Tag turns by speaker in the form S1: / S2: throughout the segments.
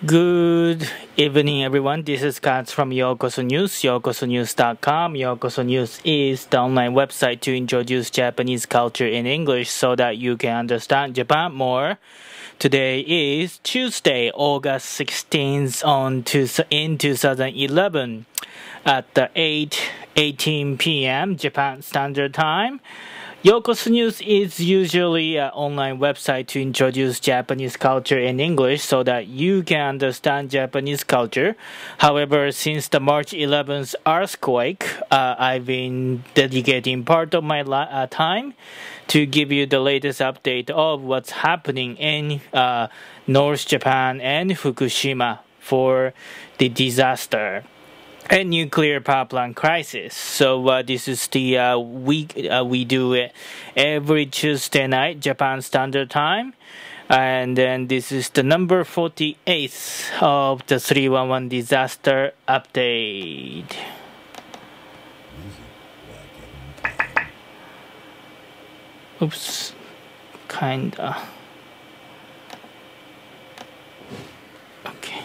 S1: Good evening, everyone. This is Katz from Yokoso News, yokosonews.com. Yokoso News is the online website to introduce Japanese culture in English so that you can understand Japan more. Today is Tuesday, August 16th in 2011 at 8:18 p.m. Japan Standard Time. Yokoso News is usually an online website to introduce Japanese culture in English so that you can understand Japanese culture. However, since the March 11th earthquake, I've been dedicating part of my time to give you the latest update of what's happening in North Japan and Fukushima for the disaster and nuclear power plant crisis. So this is the week we do it every Tuesday night, Japan Standard Time. And then this is the number 48 of the 311 disaster update. Oops, kinda. Okay.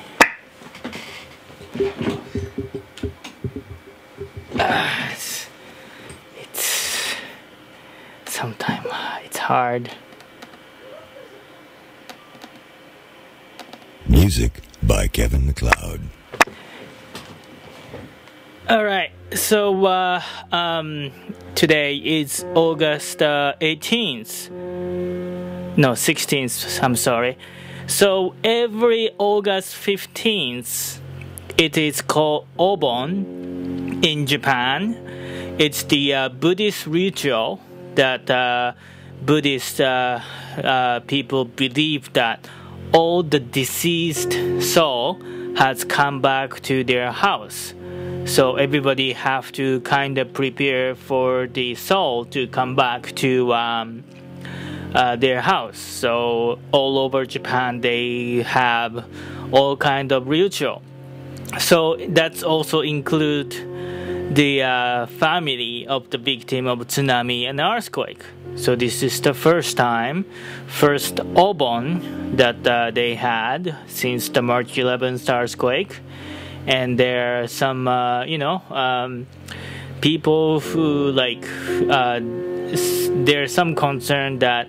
S1: It's sometimes it's hard.
S2: Music by Kevin MacLeod.
S1: All right, so today is August 18th. No, 16th. I'm sorry. So every August 15th, it is called Obon in Japan. It's the Buddhist ritual that Buddhist people believe that all the deceased soul has come back to their house. So everybody have to kind of prepare for the soul to come back to their house. So all over Japan they have all kind of ritual. So that's also include the family of the victim of tsunami and earthquake. So this is the first Obon that they had since the March 11th earthquake. And there are some, people who there's some concern that,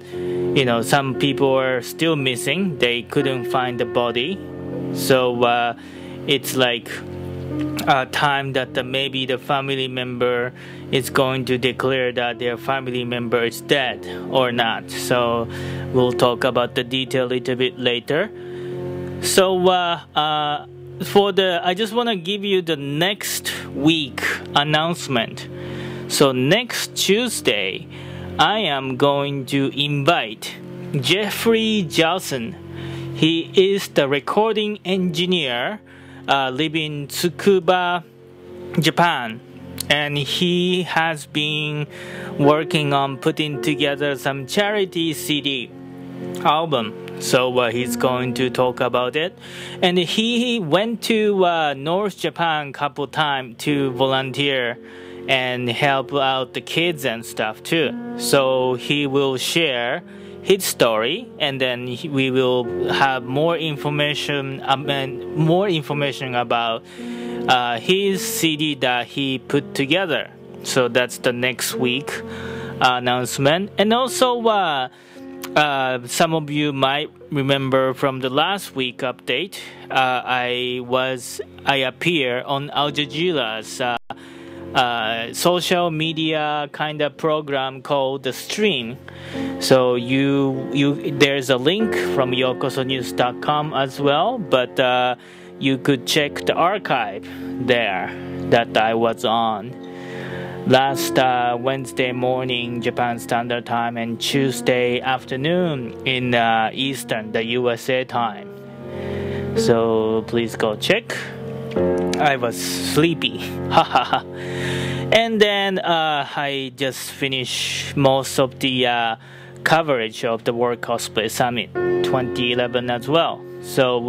S1: some people are still missing. They couldn't find the body. So it's like a time that maybe the family member is going to declare that their family member is dead or not. So we'll talk about the detail a little bit later. So I just want to give you the next week announcement. So next Tuesday, I am going to invite Jeffrey Johnson. He is the recording engineer living in Tsukuba, Japan, and he has been working on putting together some charity CD album. So he's going to talk about it. And he went to North Japan a couple times to volunteer and help out the kids and stuff too. So he will share his story, and then we will have more information about his CD that he put together. So that's the next week announcement. And also some of you might remember from the last week update, I appear on Al Jazeera's social media kind of program called The Stream. So there's a link from yokosonews.com as well, but you could check the archive there that I was on last Wednesday morning Japan Standard Time and Tuesday afternoon in Eastern, the USA time. So please go check. I was sleepy. And then I just finished most of the coverage of the World Cosplay Summit 2011 as well. So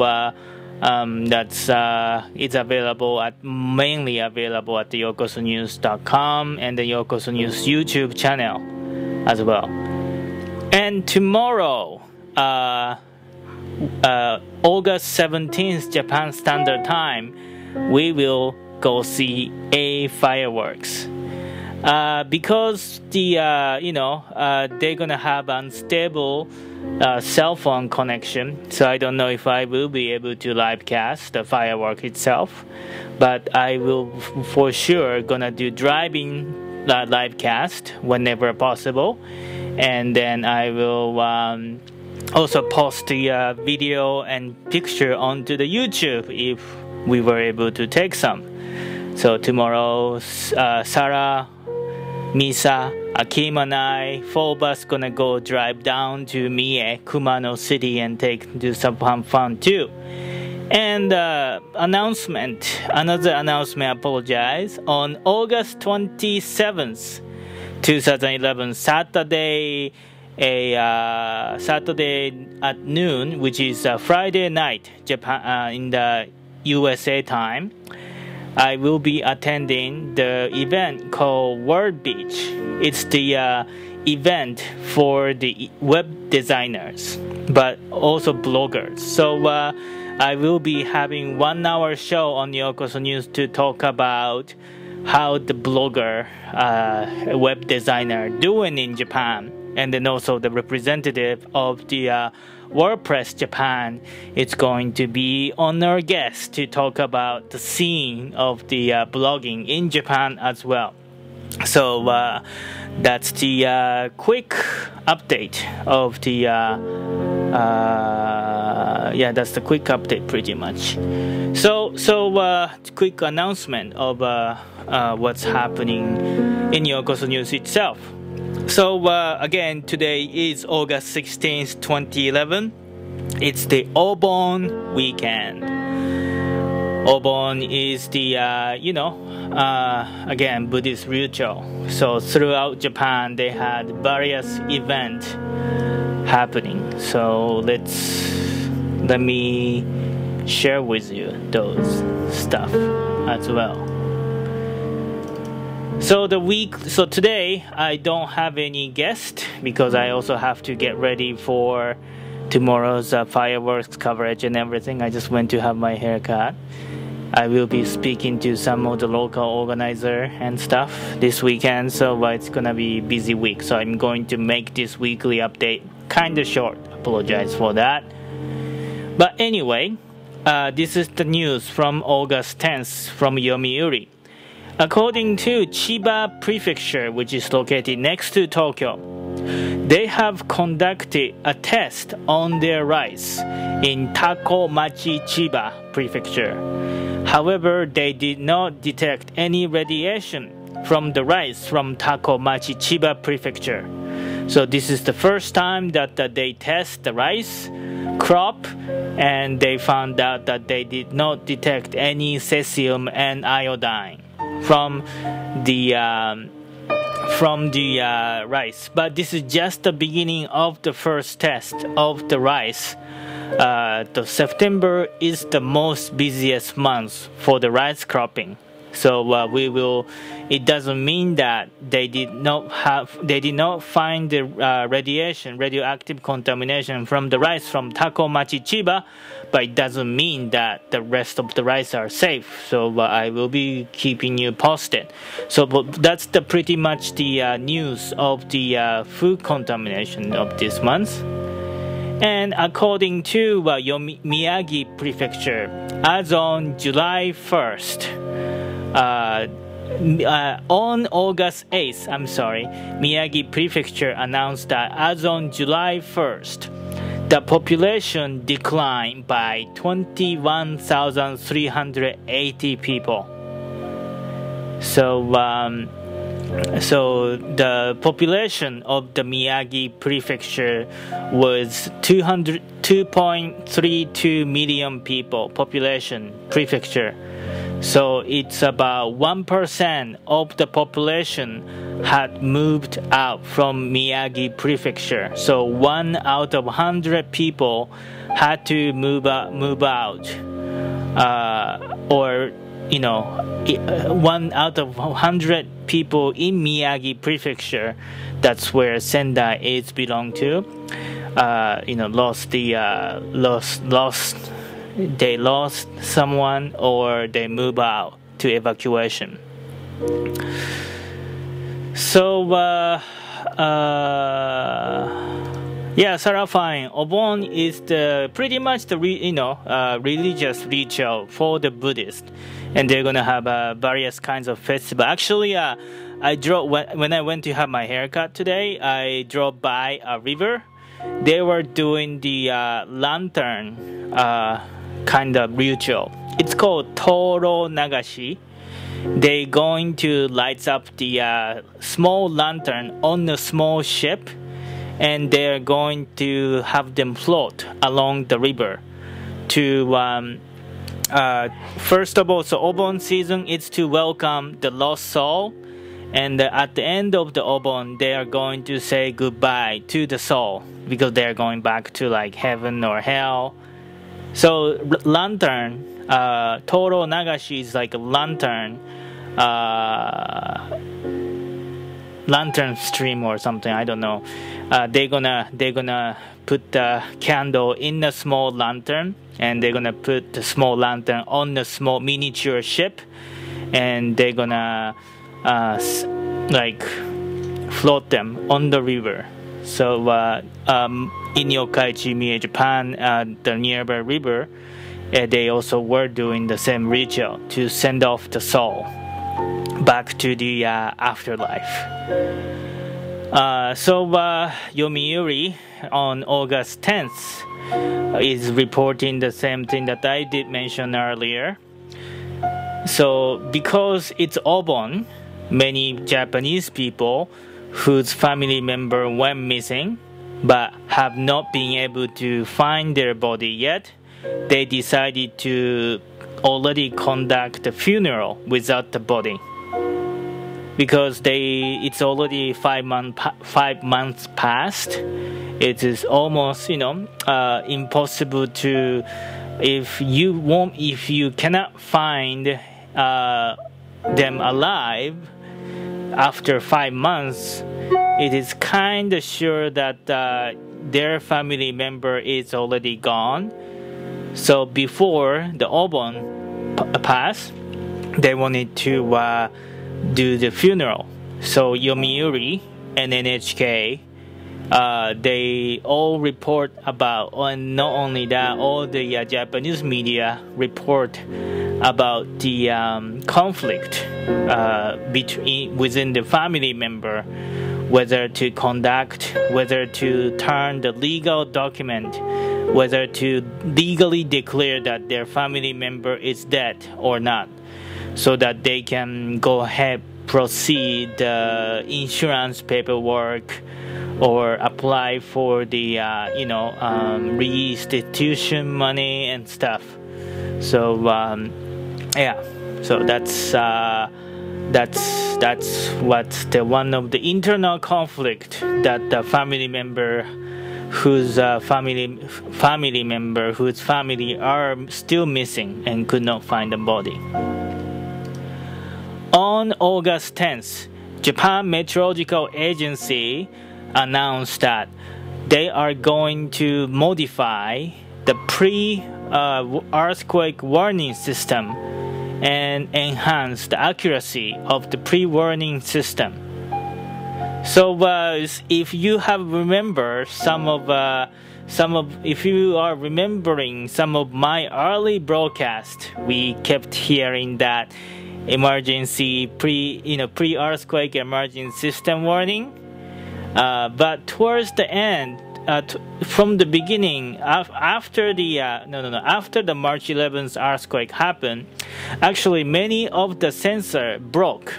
S1: that's it's available mainly available at the yokosunews.com and the Yokosu News YouTube channel as well. And tomorrow, August 17th Japan Standard Time, we will go see fireworks. Because they're gonna have unstable cell phone connection, so I don't know if I will be able to live cast the firework itself, but I will for sure gonna do driving live cast whenever possible, and then I will also post the video and picture onto the YouTube if we were able to take some. So tomorrow, Sarah, Misa, Akim and I, 4 of us gonna go drive down to Mie, Kumano City, and do some fun too. And another announcement, I apologize, on August 27th, 2011, Saturday at noon, which is Friday night, Japan in the USA time, I will be attending the event called World Beach. It's the event for the web designers, but also bloggers. So I will be having 1-hour show on Yokosu News to talk about how the blogger, web designer doing in Japan, and then also the representative of the WordPress Japan. It's going to be on our guest to talk about the scene of the blogging in Japan as well. So that's the quick update of the that's the quick update pretty much. So quick announcement of what's happening in Yokosu News itself. So again, today is August 16th, 2011. It's the Obon weekend. Obon is the, again, Buddhist ritual. So throughout Japan, they had various events happening. So let me share with you those stuff as well. So today I don't have any guest because I also have to get ready for tomorrow's fireworks coverage and everything. I just went to have my hair cut. I will be speaking to some of the local organizer and stuff this weekend, so it's gonna be a busy week. So I'm going to make this weekly update kind of short. Apologize for that. But anyway, this is the news from August 10th from Yomiuri. According to Chiba Prefecture, which is located next to Tokyo, they have conducted a test on their rice in Takomachi, Chiba Prefecture. However, they did not detect any radiation from the rice from Takomachi, Chiba Prefecture. So this is the first time that they test the rice crop, and they found out that they did not detect any cesium and iodine from the rice. But this is just the beginning of the first test of the rice. The September is the most busiest month for the rice cropping. So it doesn't mean that they did not find the radioactive contamination from the rice from Takomachi, Chiba, but it doesn't mean that the rest of the rice are safe. So I will be keeping you posted. So that's pretty much the news of the food contamination of this month. And according to Miyagi Prefecture, as on July 1st, on August 8th, Miyagi Prefecture announced that as on July 1st, the population declined by 21,380 people. So the population of the Miyagi Prefecture was 2.32 million people, population prefecture. So it's about 1% of the population had moved out from Miyagi Prefecture. So 1 out of 100 people had to move out, or 1 out of 100 people in Miyagi Prefecture, that's where Sendai is belong to, they lost someone, or they move out to evacuation. So Sarafine, Obon is pretty much the religious ritual for the Buddhists, and they're gonna have various kinds of festival. Actually, when I went to have my haircut today, I drove by a river. They were doing the lantern kind of ritual. It's called Toro Nagashi. They're going to light up the small lantern on a small ship, and they're going to have them float along the river to first of all, so Obon season is to welcome the lost soul, and at the end of the Obon they are going to say goodbye to the soul, because they're going back to like heaven or hell. So lantern, Toro Nagashi is like a lantern stream or something, I don't know. They're gonna put the candle in a small lantern, and they're gonna put the small lantern on the small miniature ship, and they're gonna like float them on the river. So in Yokkaichi, Mie, Japan, the nearby river, they also were doing the same ritual to send off the soul back to the afterlife. So Yomiuri on August 10th is reporting the same thing that I did mention earlier. So because it's Obon, many Japanese people whose family member went missing but have not been able to find their body yet, they decided to already conduct the funeral without the body, because it's already 5 months past. It is almost impossible to, if you cannot find them alive after 5 months, it is kind of sure that their family member is already gone. So before the Obon pass, they wanted to do the funeral. So Yomiuri and NHK, they all report about, and not only that, all the Japanese media report about the conflict within the family member, whether to conduct, whether to turn the legal document, whether to legally declare that their family member is dead or not, so that they can go ahead, proceed the insurance paperwork, or apply for the restitution money and stuff. So so that's what's the one of the internal conflict that the family member whose family member whose family are still missing and could not find the body. On August 10th, Japan Meteorological Agency announced that they are going to modify the pre-earthquake warning system and enhance the accuracy of the pre-warning system. So if you have remembered if you are remembering some of my early broadcasts, we kept hearing that emergency pre-earthquake emergency system warning. But towards the end, from the beginning, after the March 11th earthquake happened, actually many of the sensors broke,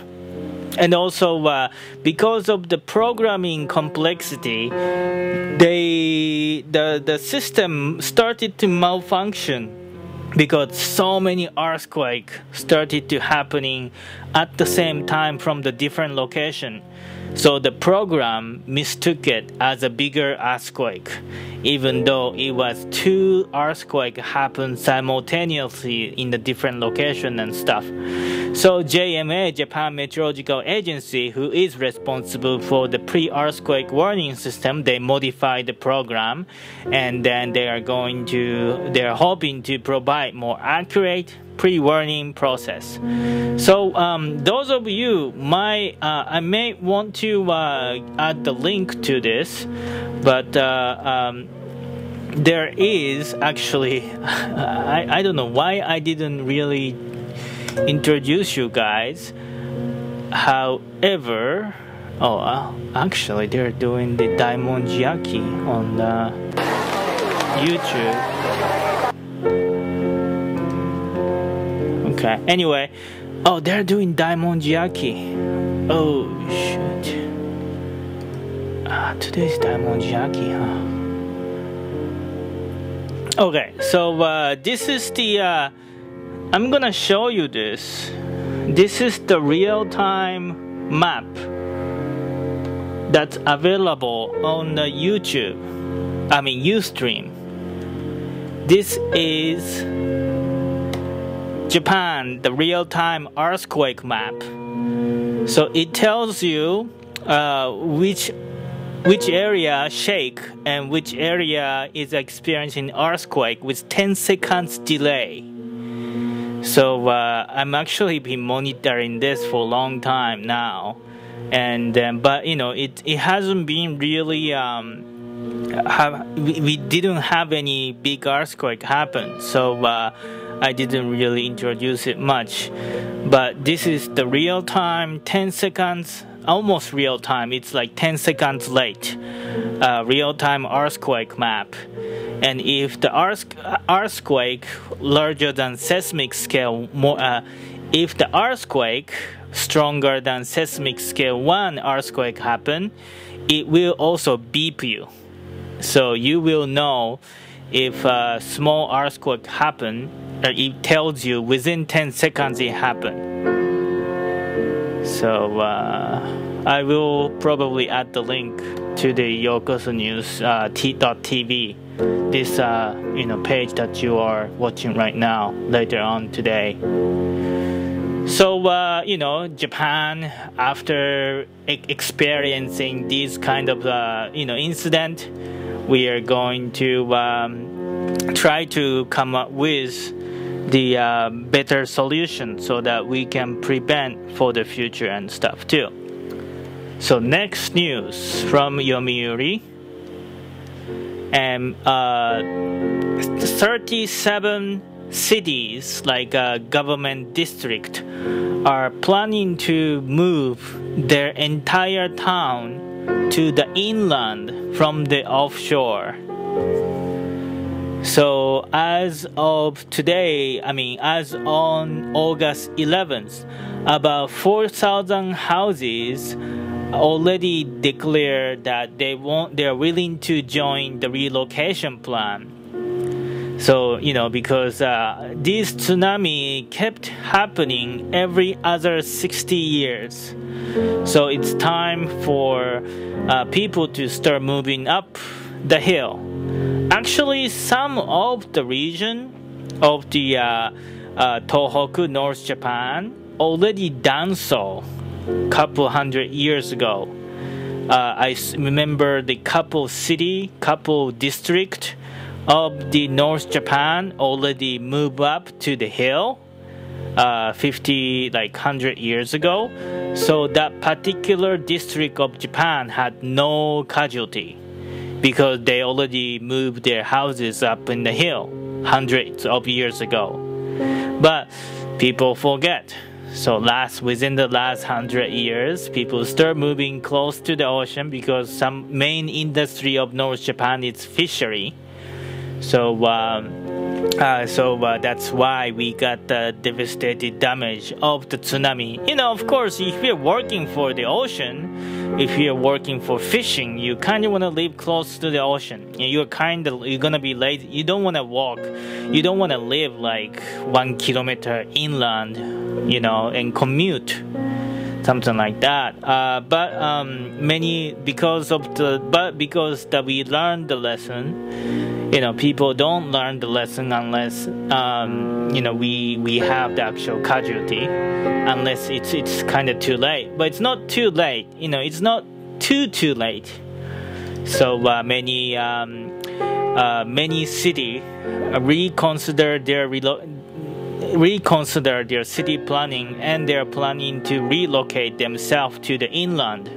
S1: and also because of the programming complexity, the system started to malfunction because so many earthquakes started to happening at the same time from the different location. So the program mistook it as a bigger earthquake, even though it was 2 earthquakes happened simultaneously in the different location and stuff. So JMA, Japan Meteorological Agency, who is responsible for the pre-earthquake warning system, they modified the program, and then they are hoping to provide more accurate pre-warning process. So those of you I may want to add the link to this, but there is actually I don't know why I didn't really introduce you guys. However, actually they're doing the Daimonjiaki on YouTube. Okay, anyway, they're doing Daimonjiaki. Oh shoot. Today's Daimonjiaki, huh? Okay, so this is the I'm gonna show you this. This is the real-time map that's available on the Ustream. This is Japan, the real-time earthquake map. So it tells you which area shake and which area is experiencing earthquake with 10 seconds delay. So I'm actually been monitoring this for a long time now, and but it hasn't been really we didn't have any big earthquake happen, so I didn't really introduce it much. But this is the real time, 10 seconds, almost real time. It's like 10 seconds late, real time earthquake map. And if the earthquake larger than seismic scale, if the earthquake stronger than seismic scale 1 earthquake happen, it will also beep you. So you will know if a small earthquake happen. It tells you within 10 seconds it happened. So I will probably add the link to the Yokoso News t.tv, this page that you are watching right now later on today. So Japan, after experiencing this kind of incident, we are going to try to come up with the better solution so that we can prevent for the future and stuff too. So next news from Yomiuri, and 37 cities like a government district are planning to move their entire town to the inland from the offshore. So as of today, as on August 11th, about 4,000 houses already declared that they're willing to join the relocation plan. So because this tsunami kept happening every other 60 years, so it's time for people to start moving up the hill. Actually, some of the region of the Tohoku, North Japan, already done so a couple hundred years ago. I remember the couple district of the North Japan already moved up to the hill 100 years ago. So that particular district of Japan had no casualty, because they already moved their houses up in the hill hundreds of years ago. But people forget. So within the last 100 years, people start moving close to the ocean because some main industry of North Japan is fishery. So that's why we got the devastating damage of the tsunami. Of course, if you're working for the ocean, if you're working for fishing, you kind of want to live close to the ocean. You're gonna be lazy. You don't want to walk. You don't want to live like 1 kilometer inland, and commute. Something like that, but because we learned the lesson, people don't learn the lesson unless we have the actual casualty, unless it's kind of too late. But it's not too late, it's not too late. So many cities reconsider their city planning, and they're planning to relocate themselves to the inland.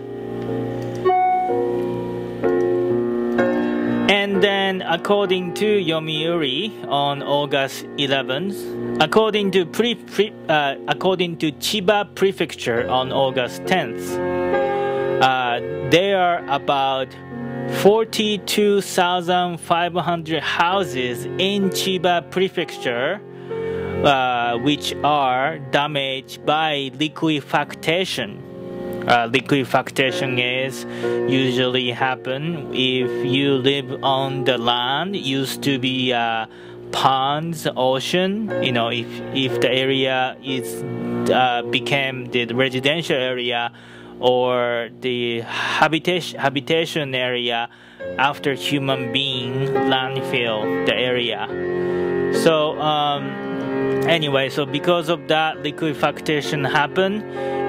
S1: And then, according to Yomiuri on August 11th, according to Chiba Prefecture on August 10th, there are about 42,500 houses in Chiba Prefecture which are damaged by liquefaction. Liquefaction is usually happen if you live on the land used to be ponds, ocean. If the area is became the residential area or the habitation area after human being landfill the area. So so because of that, liquefaction happened,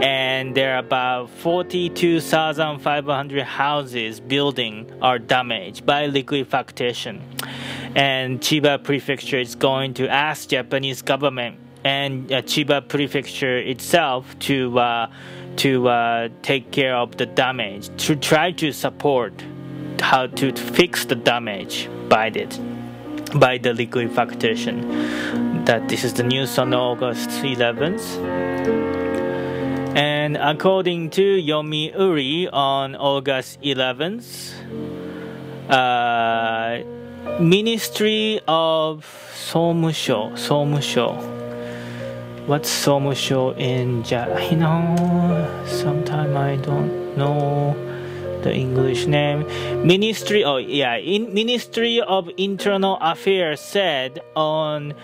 S1: and there are about 42,500 houses, buildings are damaged by liquefaction. And Chiba Prefecture is going to ask Japanese government and Chiba Prefecture itself to take care of the damage, to try to support how to fix the damage by the liquefaction. That this is the news on August 11th. And according to Yomiuri on August 11th, Ministry of 総務省 What's 総務省 in Japan? Sometimes I don't know the English name. Ministry of Internal Affairs said on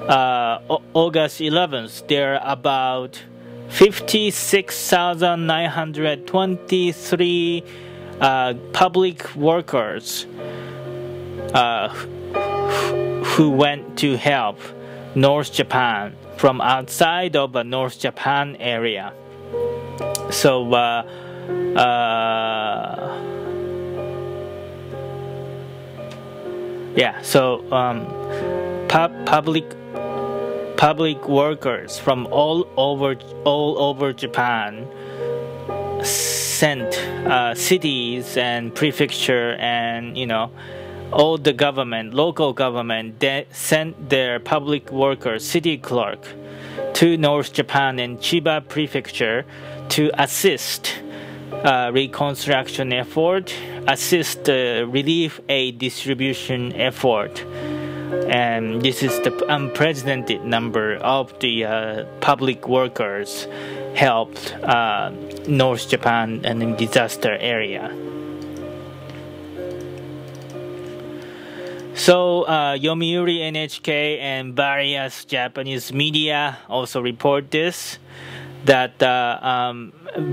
S1: August 11th, there are about 56,923 public workers who went to help North Japan from outside of the North Japan area. So public workers from all over Japan sent cities and prefecture and all the government, local government, they sent their public workers, city clerk, to North Japan and Chiba Prefecture to assist reconstruction effort, assist relief aid distribution effort. And this is the unprecedented number of the public workers helped North Japan and in disaster area. So Yomiuri, NHK, and various Japanese media also report this, that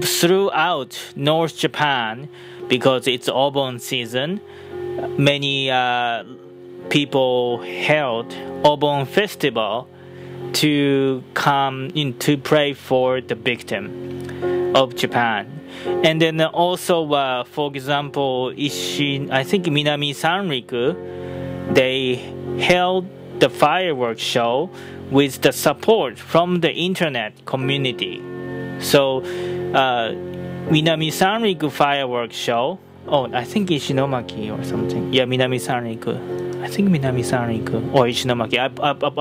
S1: throughout North Japan, because it's Obon season, many people held Obon festival to come in to pray for the victim of Japan. And then also, for example, I think Minami Sanriku, they held the fireworks show with the support from the internet community. So Minami Sanriku fireworks show, I think Ishinomaki or something. Yeah, Minami Sanriku. I think Minami Sanriku or Ishinomaki. I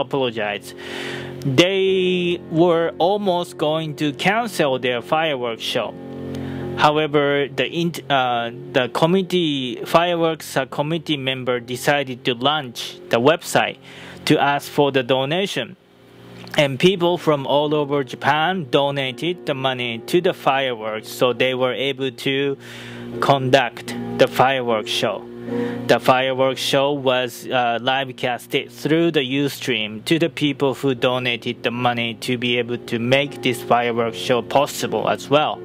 S1: apologize. They were almost going to cancel their fireworks show. However, the committee fireworks committee member decided to launch the website to ask for the donation. And people from all over Japan donated the money to the fireworks, so they were able to conduct the fireworks show. The fireworks show was live casted through the Ustream to the people who donated the money to be able to make this fireworks show possible as well.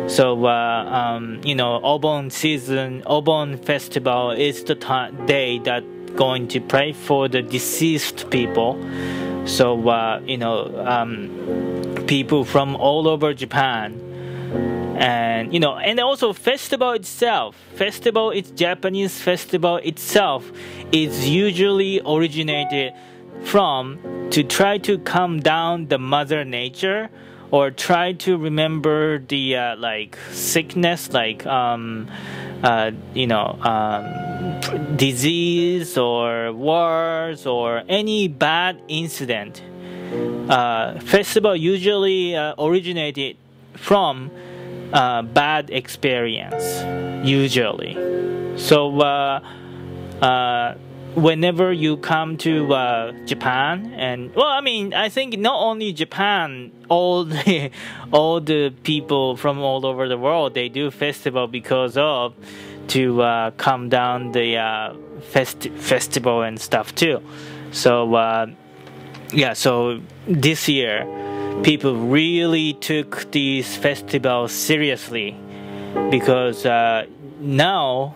S1: So, Obon season, Obon festival is the day that going to pray for the deceased people. So, people from all over Japan. And and also Japanese festival itself is usually originated from to try to calm down the mother nature, or try to remember the sickness, disease or wars or any bad incident. Festival usually originated from bad experience, usually. So whenever you come to Japan, and I think not only Japan, all the people from all over the world, they do festival because of to calm down the festival and stuff too. So so this year people really took these festivals seriously, because now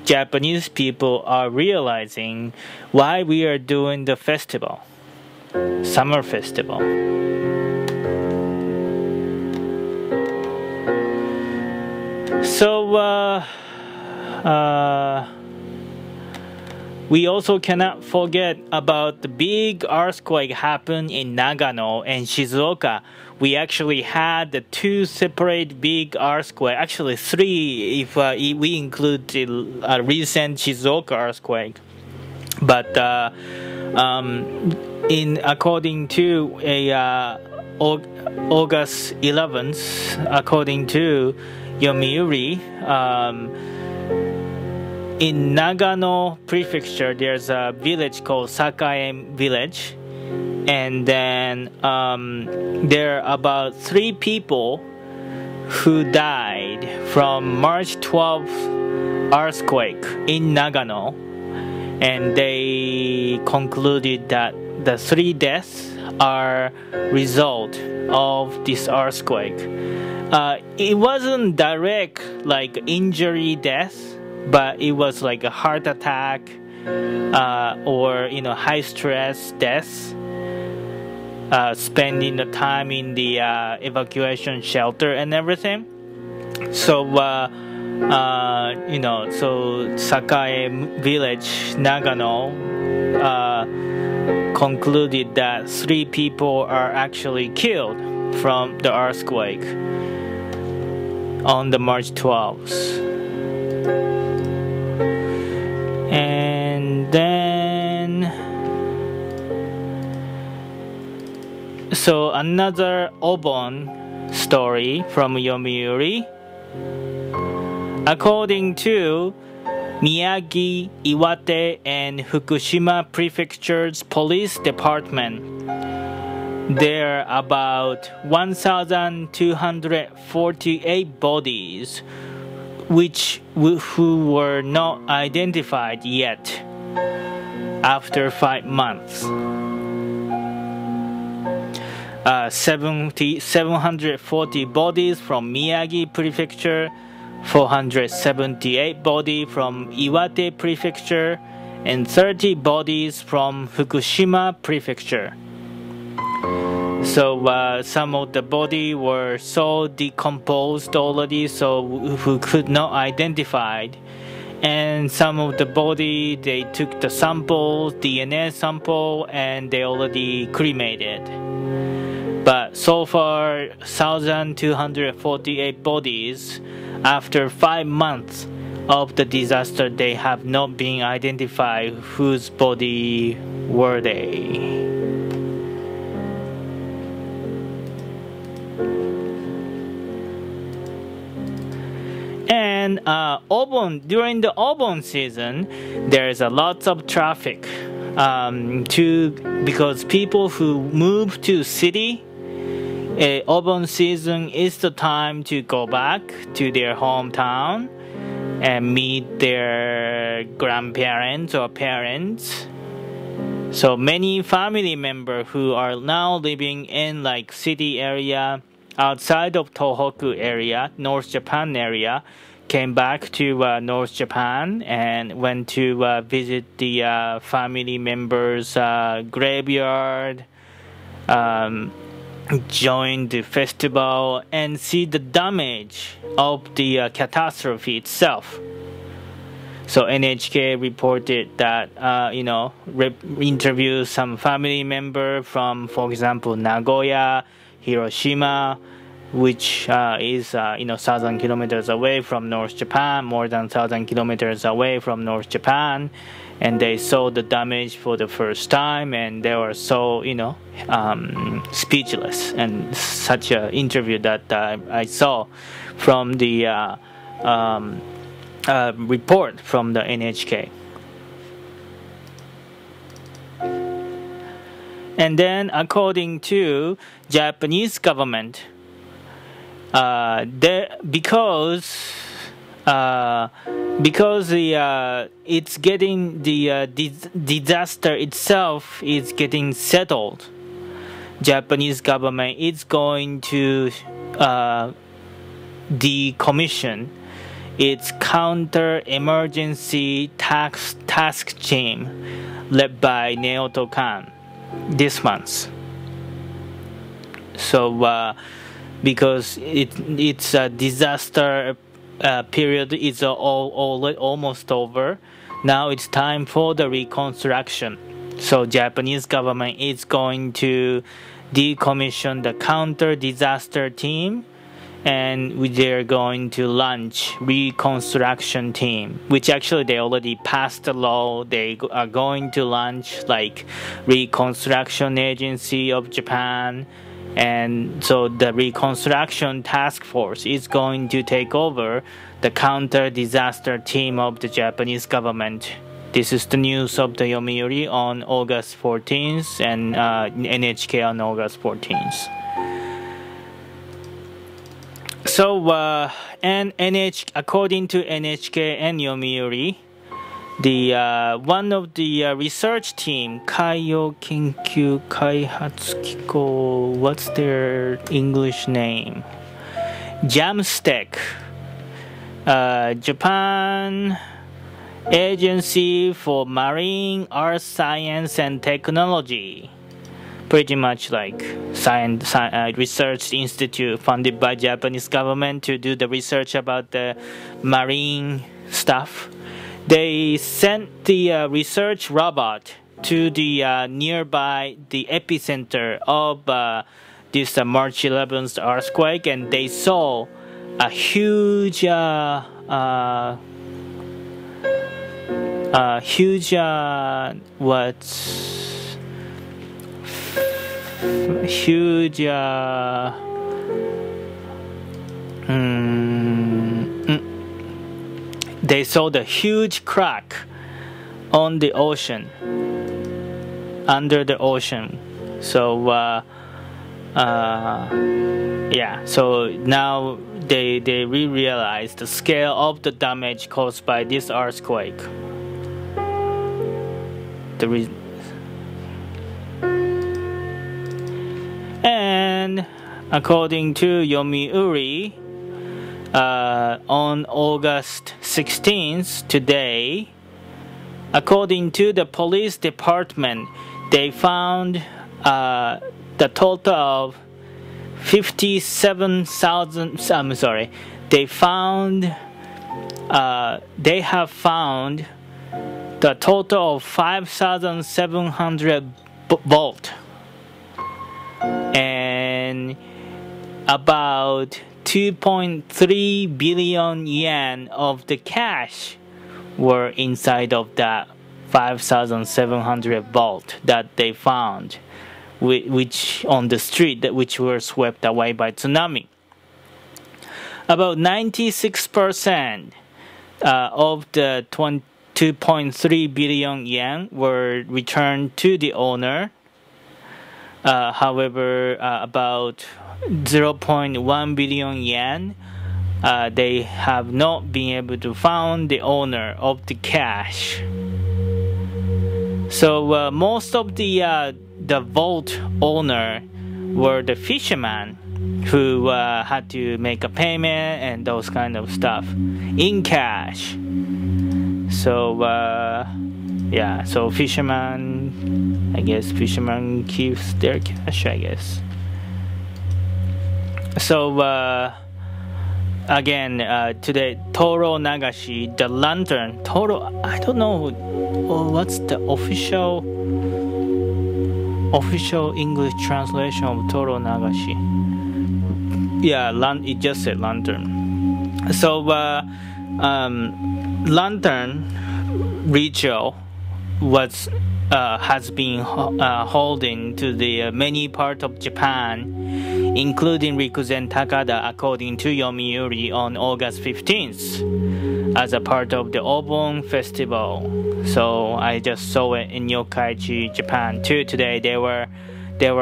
S1: Japanese people are realizing why we are doing the festival, summer festival. So we also cannot forget about the big earthquake happened in Nagano and Shizuoka. We actually had the two separate big earthquakes, actually three if we include the recent Shizuoka earthquake. But according to August 11th, according to Yomiuri, in Nagano Prefecture, there's a village called Sakae Village, and then there are about 3 people who died from March 12th earthquake in Nagano, and they concluded that the 3 deaths are result of this earthquake. It wasn't direct injury death, but it was like a heart attack or high stress deaths, spending the time in the evacuation shelter and everything. So so Sakae Village, Nagano, concluded that 3 people are actually killed from the earthquake on the March 12th. And then, so another Obon story from Yomiuri. According to Miyagi, Iwate, and Fukushima Prefecture's police department, there are about 1,248 bodies who were not identified yet after 5 months. 740 bodies from Miyagi Prefecture, 478 bodies from Iwate Prefecture, and 30 bodies from Fukushima Prefecture. So some of the body were so decomposed already, so who could not identify. And some of the body, they took the sample, DNA sample, and they already cremated. But so far, 1,248 bodies, after 5 months of the disaster, they have not been identified whose body were they. And during the Obon season, there is a lot of traffic. because people who move to city, open season is the time to go back to their hometown and meet their grandparents or parents. So many family members who are now living in like city area outside of Tohoku area, North Japan area, came back to North Japan and went to visit the family members' graveyard, join the festival, and see the damage of the catastrophe itself. So NHK reported that, interviewed some family member from, for example, Nagoya, Hiroshima, which is 1,000 kilometers away from North Japan, more than 1,000 kilometers away from North Japan, and they saw the damage for the first time, and they were so speechless. And such an interview that I saw from the report from the NHK. And then, according to Japanese government, because it's getting the disaster itself is getting settled, Japanese government is going to decommission its counter-emergency task team led by Naoto Kan this month. So because it's a disaster period is almost over, now it's time for the reconstruction. So Japanese government is going to decommission the counter-disaster team, and they're going to launch reconstruction team, which actually they already passed the law. They are going to launch like Reconstruction Agency of Japan, and so the reconstruction task force is going to take over the counter-disaster team of the Japanese government. This is the news of the Yomiuri on August 14th and NHK on August 14th. So, according to NHK and Yomiuri, the one of the research team, Kaiyo Kenkyu Kaihatsu Kiko, what's their English name? JAMSTEC, Japan Agency for Marine Earth Science and Technology. Pretty much like science research institute funded by Japanese government to do the research about the marine stuff. They sent the research robot to the nearby the epicenter of this March 11th earthquake, and they saw a huge they saw the huge crack on the ocean, under the ocean. So so now they realize the scale of the damage caused by this earthquake. And according to Yomiuri, on August 16th, today, according to the police department, they found the total of 57,000. They have found the total of 5,700 volt. And about 2.3 billion yen of the cash were inside of that 5,700 volt that they found, which on the street which were swept away by tsunami. About 96% of the 2.3 billion yen were returned to the owner. However, about 0.1 billion yen, they have not been able to find the owner of the cash. So most of the vault owner were the fishermen who had to make a payment and those kind of stuff in cash. So yeah, so fisherman, I guess fisherman keeps their cash, I guess. So again, today, Toro Nagashi, the lantern. Toro, I don't know what's the official English translation of Toro Nagashi. Yeah, it just said lantern. So lantern ritual has been holding to the many parts of Japan, including Rikuzen Takada, according to Yomiuri, on August 15th as a part of the Obon festival. So I just saw it in Yokkaichi, Japan too. Today they were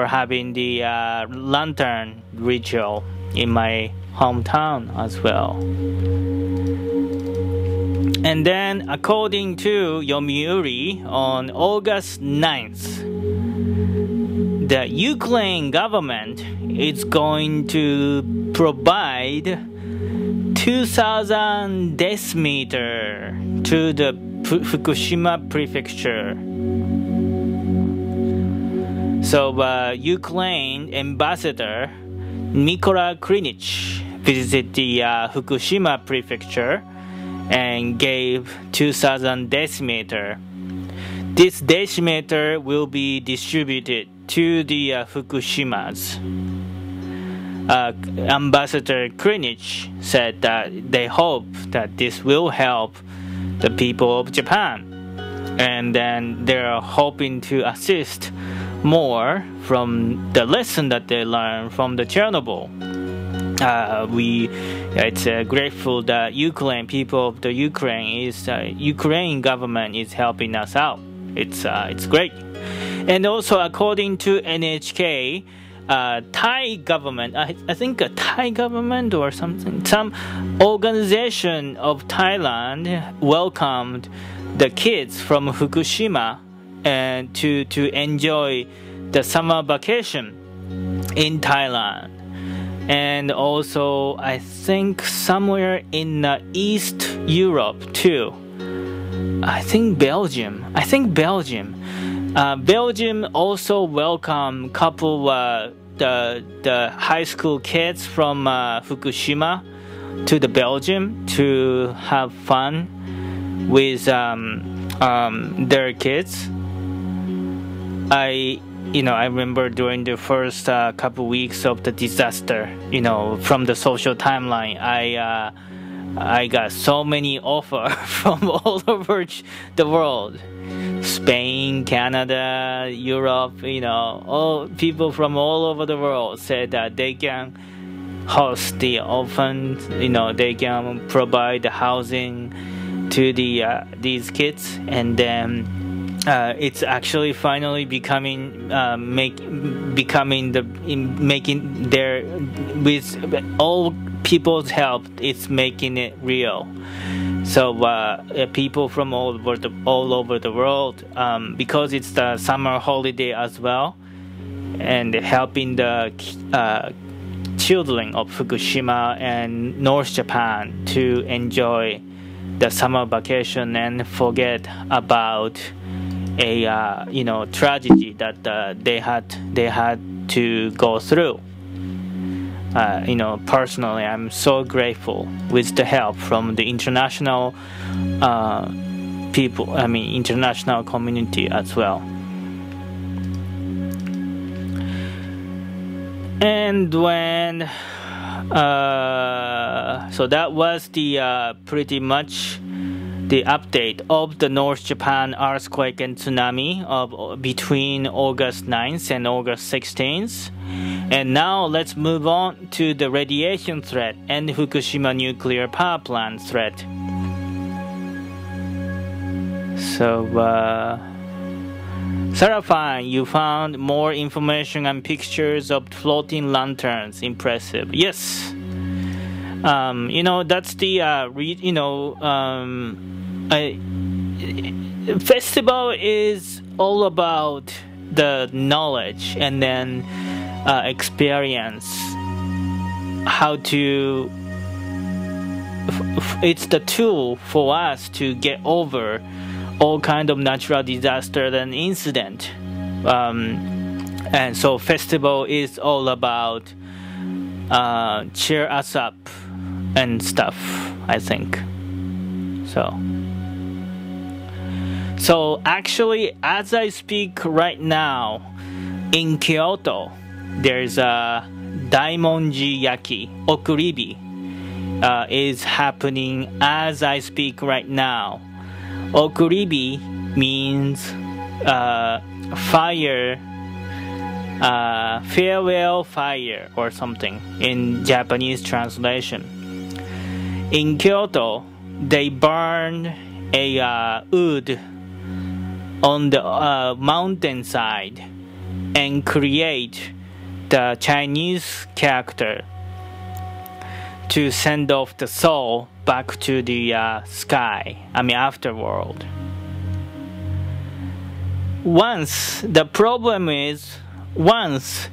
S1: having the lantern ritual in my hometown as well. And then, according to Yomiuri, on August 9th, the Ukraine government is going to provide 2,000 decimeter to the Fukushima prefecture. So, Ukraine ambassador Mykola Krinich visited the Fukushima prefecture and gave 2,000 decimeter. This decimeter will be distributed to the Fukushimas. Ambassador Krinich said that they hope that this will help the people of Japan, and then they're hoping to assist more from the lesson that they learned from the Chernobyl. It's grateful that Ukraine people of the Ukraine government is helping us out. It's great. And also, according to NHK, Thai government, I think a Thai government or something, some organization of Thailand welcomed the kids from Fukushima and to enjoy the summer vacation in Thailand. And also, I think somewhere in East Europe too. I think Belgium. Belgium also welcomed couple the high school kids from Fukushima to the Belgium to have fun with their kids. I remember during the first couple weeks of the disaster, from the social timeline, I got so many offers from all over the world. Spain, Canada, Europe, all people from all over the world said that they can host the orphans, they can provide the housing to these kids, and then it's actually finally with all people's help, it's making it real. So people from all over the world, because it's the summer holiday as well, and helping the children of Fukushima and North Japan to enjoy the summer vacation and forget about a tragedy that they had to go through. Personally, I'm so grateful with the help from the international international community as well. And when so that was the pretty much the update of the North Japan earthquake and tsunami of between August 9th and August 16th. And now let's move on to the radiation threat and Fukushima Nuclear Power Plant threat. So, Sarafine, you found more information and pictures of floating lanterns. Impressive. Yes. That's the festival is all about the knowledge and then experience. How to. It's the tool for us to get over all kind of natural disaster and incident, and so festival is all about cheer us up and stuff, I think. So actually, as I speak right now, in Kyoto, there's a Daimonji Yaki Okuribi is happening as I speak right now. Okuribi means fire, farewell fire or something in Japanese translation. In Kyoto, they burn a wood on the mountainside and create the Chinese character to send off the soul back to the sky, afterworld. The problem is, once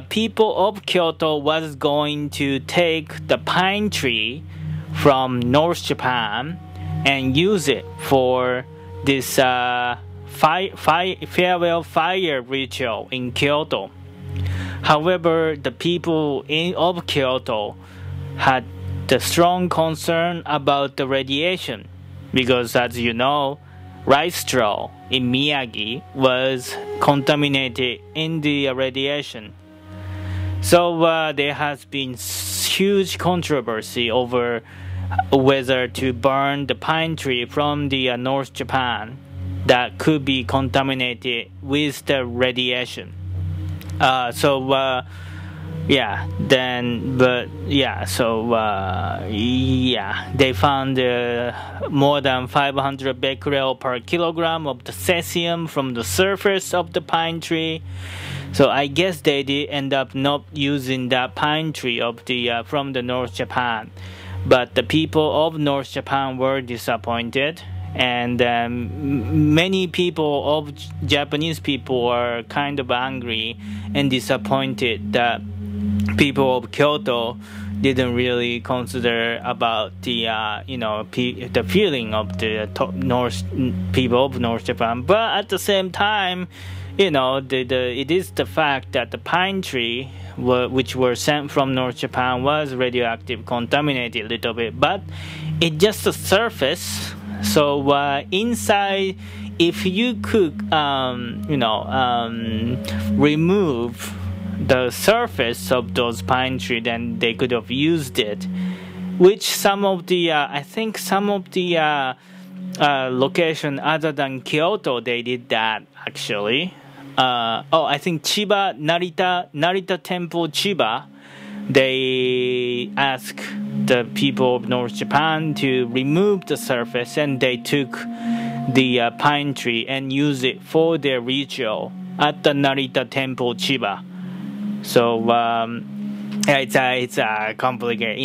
S1: people of Kyoto was going to take the pine tree from North Japan and use it for this farewell fire ritual in Kyoto. However, the people of Kyoto had the strong concern about the radiation because, as you know, rice straw in Miyagi was contaminated in the radiation. So there has been huge controversy over whether to burn the pine tree from the North Japan that could be contaminated with the radiation. They found more than 500 becquerel per kilogram of the cesium from the surface of the pine tree. So I guess they did end up not using that pine tree of the from the North Japan, but the people of North Japan were disappointed, and many people of Japanese people were kind of angry and disappointed that people of Kyoto didn't really consider about the the feeling of the people of North Japan. But at the same time, it is the fact that the pine tree which were sent from North Japan was radioactive, contaminated a little bit, but it's just the surface. So inside, if you could remove the surface of those pine trees, then they could have used it, which some of the location other than Kyoto, they did that actually. I think Chiba, Narita Temple, Chiba, they asked the people of North Japan to remove the surface, and they took the pine tree and used it for their ritual at the Narita Temple, Chiba. So it's complicated,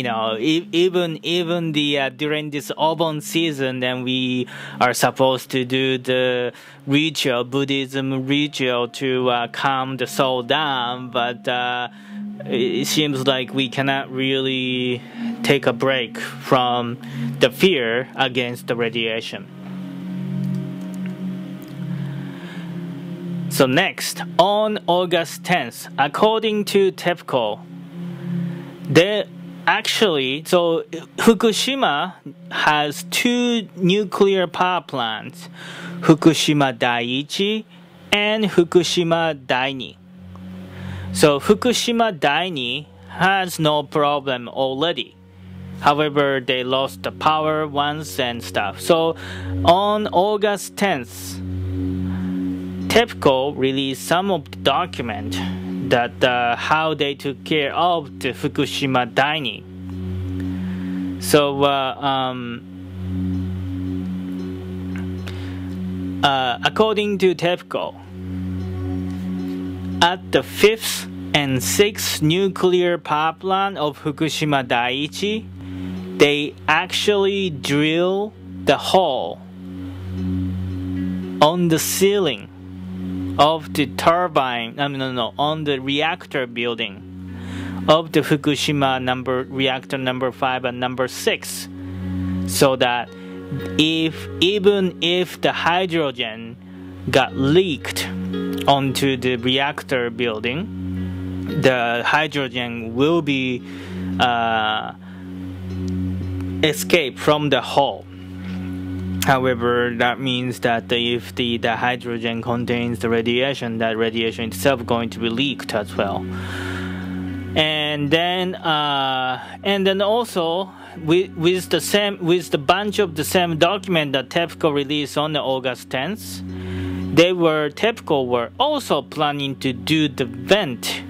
S1: even during this Obon season, then we are supposed to do the ritual, Buddhism ritual to calm the soul down, but it seems like we cannot really take a break from the fear against the radiation. So next, on August 10th, according to TEPCO, Fukushima has 2 nuclear power plants, Fukushima Daiichi and Fukushima Daini. So Fukushima Daini has no problem already. However, they lost the power once and stuff. So on August 10th, TEPCO released some of the document that how they took care of the Fukushima Daini. according to TEPCO, at the 5th and 6th nuclear power plant of Fukushima Daiichi, they actually drill the hole on the ceiling of the turbine, on the reactor building of the Fukushima reactor number 5 and number 6, so that even if the hydrogen got leaked onto the reactor building, the hydrogen will be escape from the hole. However, that means that if the hydrogen contains the radiation, that radiation itself going to be leaked as well. And then also with the bunch of the same document that TEPCO released on the August 10th, TEPCO were also planning to do the vent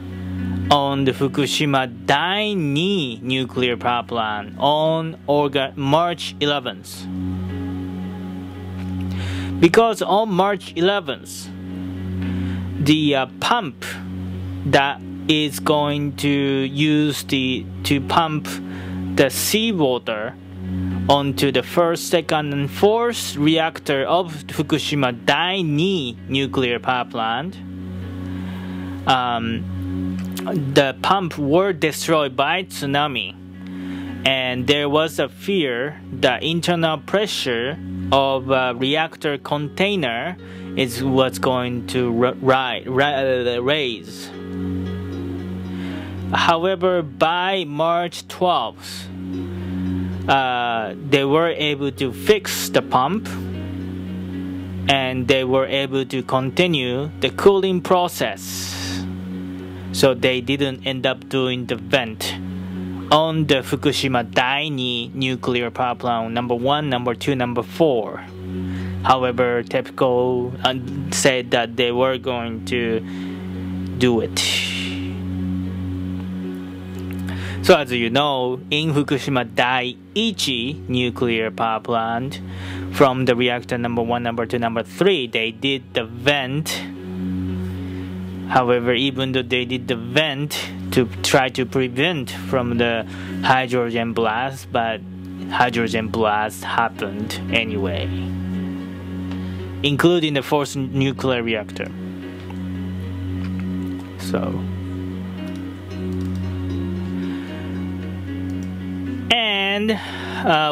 S1: on the Fukushima Dai-2 nuclear power plant on March 11th. Because on March 11th, the pump that is going to use to pump the seawater onto the 1st, 2nd, and 4th reactor of Fukushima Dai-2 nuclear power plant, the pump were destroyed by tsunami, and there was a fear that internal pressure of a reactor container is what's going to raise. However, by March 12th, they were able to fix the pump, and they were able to continue the cooling process. So they didn't end up doing the vent on the Fukushima Dai-2 nuclear power plant number 1, number 2, number 4. However, TEPCO said that they were going to do it. So as you know, in Fukushima Daiichi nuclear power plant, from the reactor number 1, number 2, number 3, they did the vent. However, even though they did the vent to try to prevent from the hydrogen blast, but hydrogen blast happened anyway, including the 4th nuclear reactor. So, and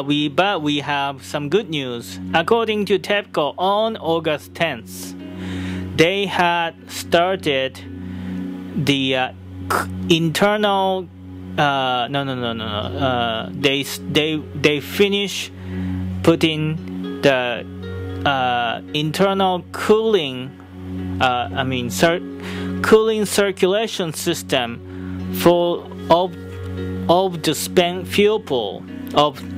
S1: we have some good news. According to TEPCO, on August 10th, they had started the internal. They finished putting the internal cooling. Cooling circulation system of the spent fuel pool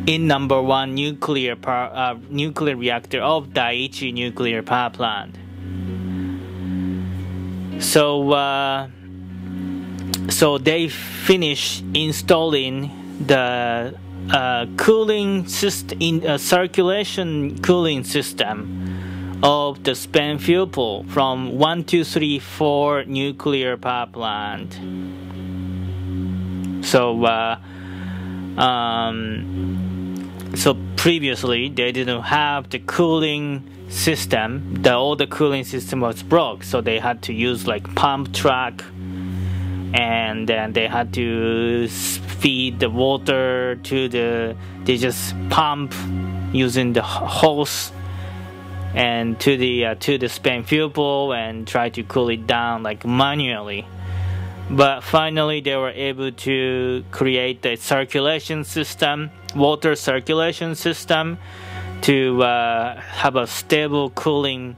S1: in number 1 nuclear reactor of Daiichi nuclear power plant. So they finished installing the cooling system, circulation cooling system of the spent fuel pool from 1, 2, 3, 4 nuclear power plant. So previously they didn't have the cooling system. All the cooling system was broke, so they had to use like pump truck, and then they had to feed the water to they just pump using the hose and to the spent fuel pool and try to cool it down like manually. But finally they were able to create a circulation system, water circulation system, to have a stable cooling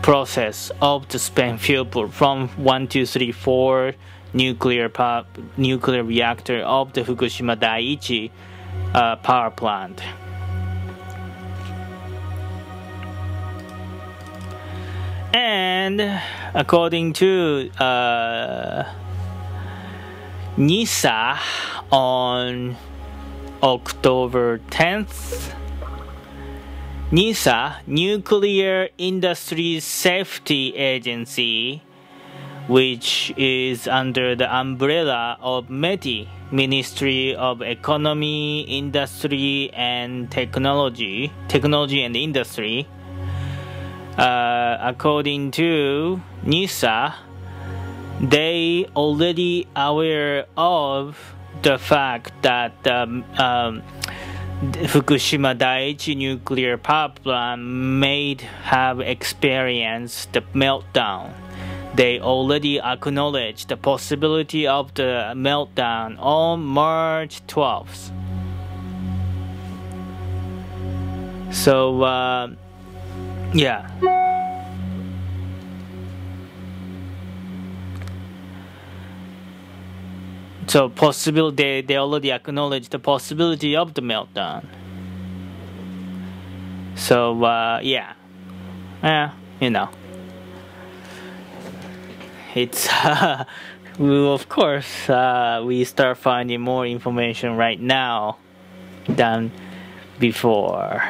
S1: process of the spent fuel pool from 1, 2, 3, 4 nuclear reactor of the Fukushima Daiichi power plant. And according to NISA, on October 10th, NISA, Nuclear Industry Safety Agency, which is under the umbrella of METI, Ministry of Economy, Industry and Technology and Industry. According to NISA, they already aware of the fact that Fukushima Daiichi Nuclear Power Plant may have experienced the meltdown. They already acknowledged the possibility of the meltdown on March 12th. So, yeah. So they already acknowledged the possibility of the meltdown. So yeah, you know, it's of course we start finding more information right now than before.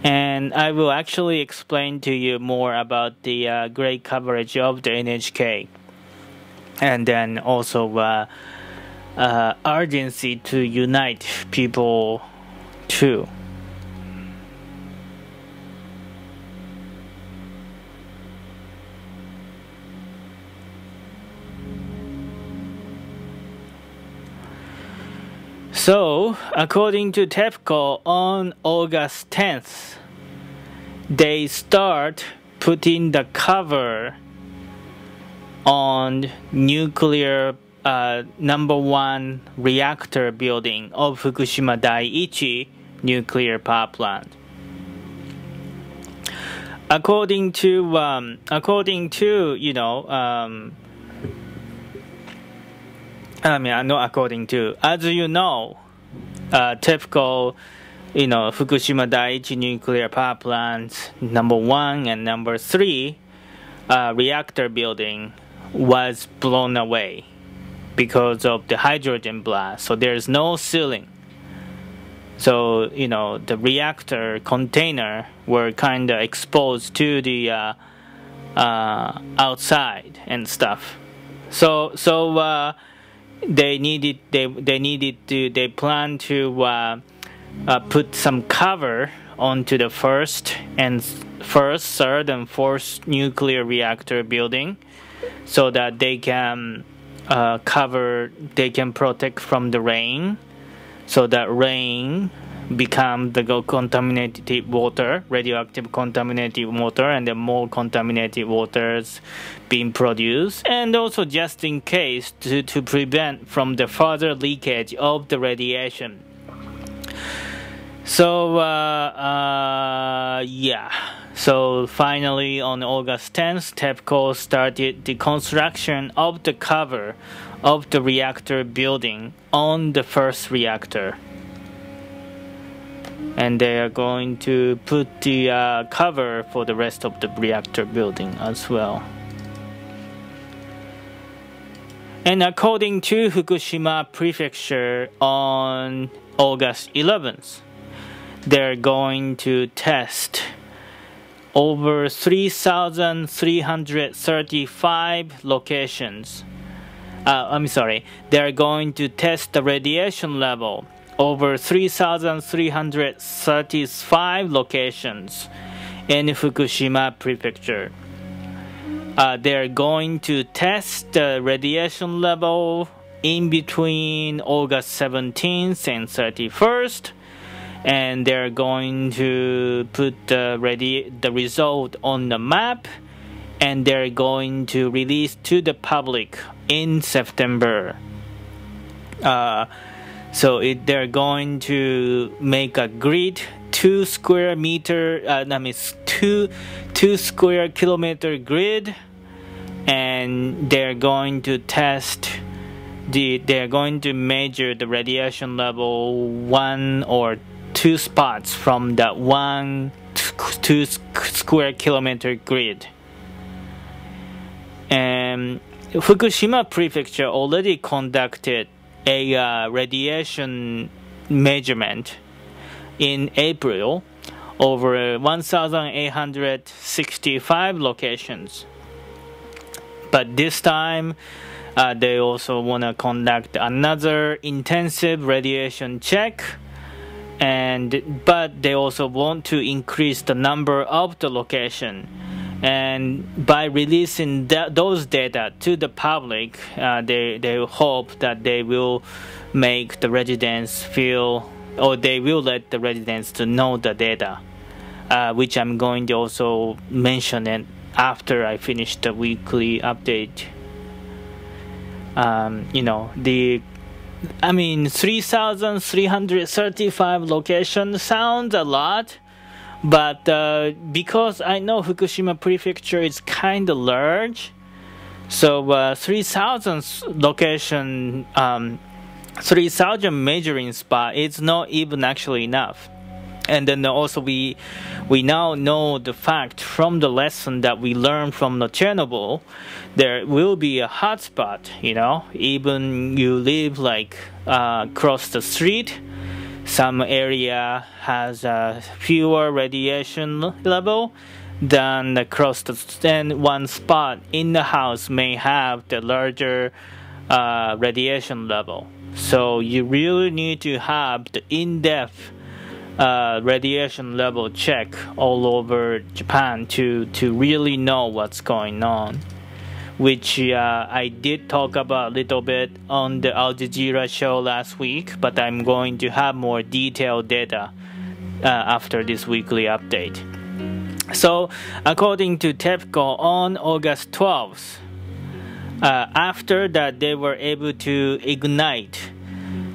S1: And I will actually explain to you more about the great coverage of the NHK, and then also urgency to unite people too. So, according to TEPCO, on August 10th, they start putting the cover on nuclear number 1 reactor building of Fukushima Daiichi Nuclear Power Plant. According to you know, not according to, as you know, TEPCO, you know, Fukushima Daiichi Nuclear Power Plant number 1 and number 3 reactor building was blown away because of the hydrogen blast. So there's no ceiling. So, you know, the reactor container were kind of exposed to the outside and stuff. So they plan to put some cover onto the first, third, and fourth nuclear reactor building, so that they can protect from the rain, so that rain become the contaminated water, radioactive contaminated water, and then more contaminated waters being produced, and also just in case to prevent from the further leakage of the radiation. So yeah. So finally on August 10th, TEPCO started the construction of the cover of the reactor building on the first reactor. And they are going to put the cover for the rest of the reactor building as well. And according to Fukushima Prefecture, on August 11th, they're going to test over 3,335 locations. They're going to test the radiation level over 3,335 locations in Fukushima Prefecture. They're going to test the radiation level in between August 17th and 31st, and they're going to put the result on the map, and they're going to release to the public in September. They're going to make a grid, 2 square kilometer grid, and they're going to test they're going to measure the radiation level 1 or 2 spots from that 2 square kilometer grid. And Fukushima Prefecture already conducted a radiation measurement in April over 1,865 locations. But this time, they also want to conduct another intensive radiation check, but they also want to increase the number of the location. And by releasing those data to the public, they hope that they will make the residents feel, or they will let the residents to know the data, which I'm going to also mention it after I finish the weekly update. 3,335 locations sounds a lot, but because I know Fukushima Prefecture is kind of large, so 3,000 location, 3,000 measuring spot is not even actually enough. And then also we now know the fact from the lesson that we learned from the Chernobyl, there will be a hotspot, even you live like across the street, some area has a fewer radiation level than across then one spot in the house may have the larger radiation level. So you really need to have the in-depth radiation level check all over Japan to really know what's going on, which I did talk about a little bit on the Al Jazeera show last week, but I'm going to have more detailed data after this weekly update. So according to TEPCO, on August 12th, after that they were able to ignite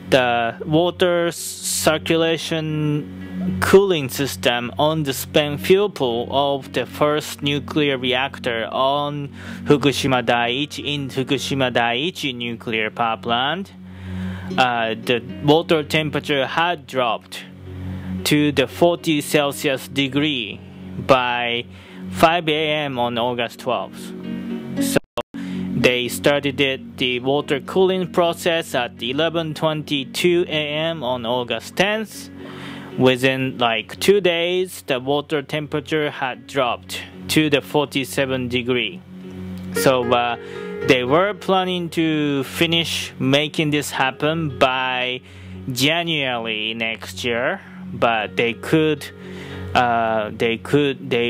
S1: the water circulation cooling system on the spent fuel pool of the first nuclear reactor on Fukushima Daiichi Nuclear Power Plant. The water temperature had dropped to the 40 Celsius degree by 5 a.m. on August 12th. They started the water cooling process at 11:22 a.m. on August 10th. Within like 2 days, the water temperature had dropped to the 47 degree. So they were planning to finish making this happen by January next year, but they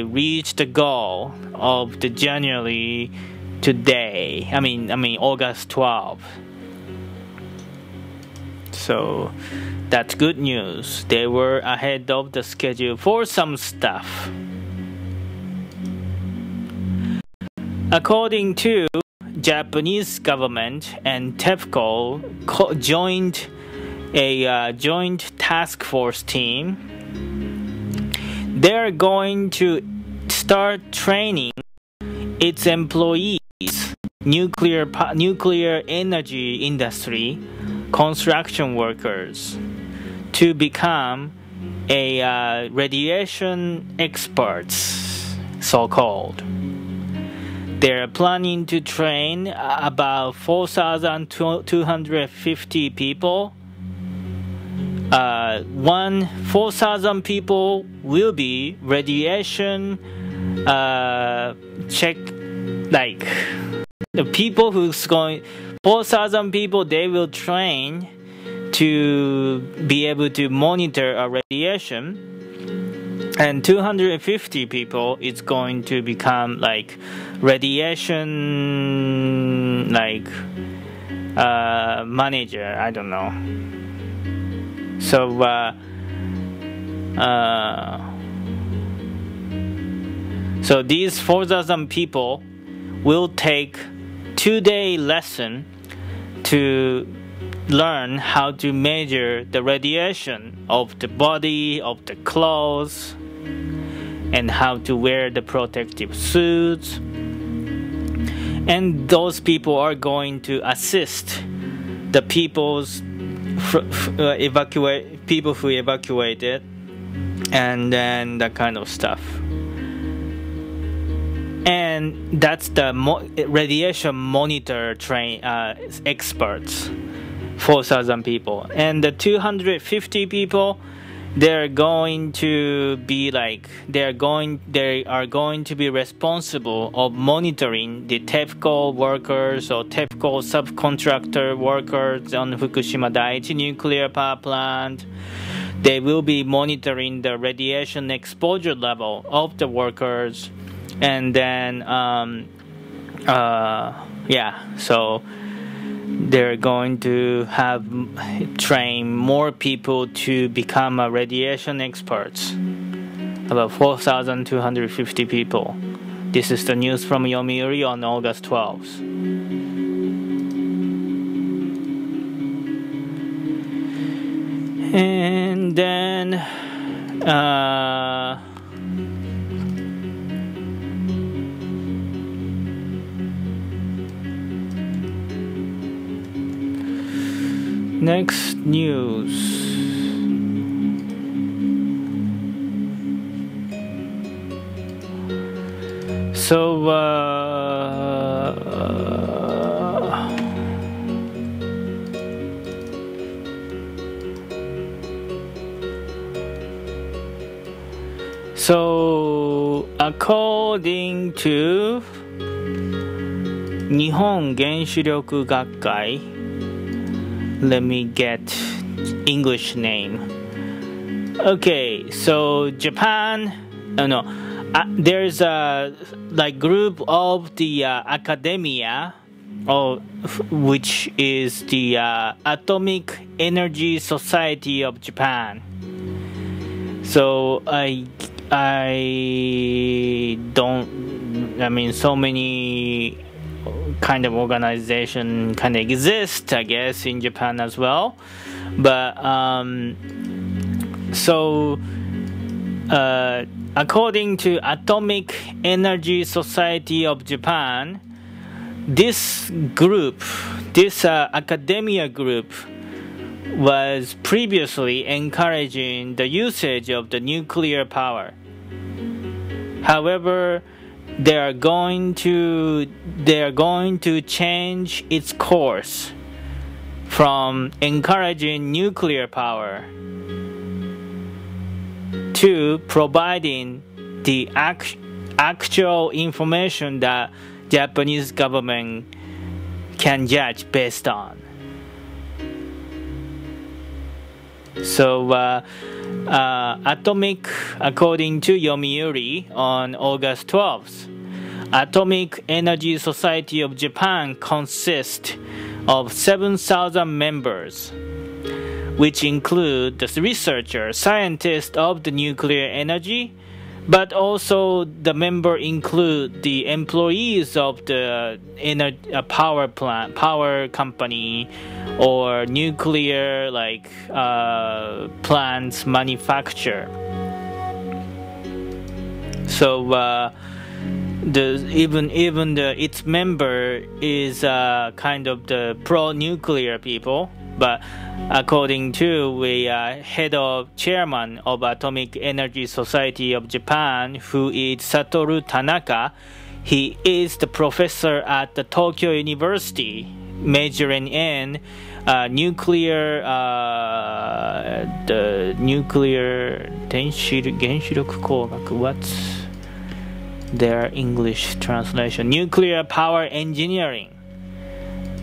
S1: reached the goal of the January today. I mean August 12th. So that's good news. They were ahead of the schedule for some stuff. According to Japanese government and TEPCO joined a joint task force team. They're going to start training its employees, nuclear energy industry, construction workers, to become a radiation experts, so-called. They're planning to train about 4,250 people. 4,000 people will be radiation check, like the people who's going, 4,000 people they will train to be able to monitor a radiation, and 250 people is going to become like radiation manager, I don't know. So these 4,000 people will take 2-day lesson to learn how to measure the radiation of the body, of the clothes, and how to wear the protective suits. And those people are going to assist the people who evacuated, and then that kind of stuff. and that's the radiation monitor experts, 4,000 people, and the 250 people, they are going to be responsible of monitoring the TEPCO workers or TEPCO subcontractor workers on Fukushima Daiichi Nuclear Power Plant. They will be monitoring the radiation exposure level of the workers, and then so they're going to train more people to become radiation experts. About 4,250 people. This is the news from Yomiuri on August 12th. And then next news. So according to 日本原子力学会, let me get English name. Okay, so Japan, there's a group of the academia, which is the Atomic Energy Society of Japan. So so many kind of organization kind of exist, I guess, in Japan as well. But according to Atomic Energy Society of Japan, this academia group was previously encouraging the usage of the nuclear power. However, they are going to change its course from encouraging nuclear power to providing the actual information that Japanese government can judge based on. So according to Yomiuri on August 12th, Atomic Energy Society of Japan consists of 7,000 members, which include the researchers, scientists of the nuclear energy, but also the member include the employees of the power plant, power company, or nuclear plants manufacturer. So its member is kind of the pro-nuclear people, but according to the chairman of Atomic Energy Society of Japan, who is Satoru Tanaka, he is the professor at the Tokyo University, majoring in nuclear 原子力工学 what's their English translation? Nuclear power engineering.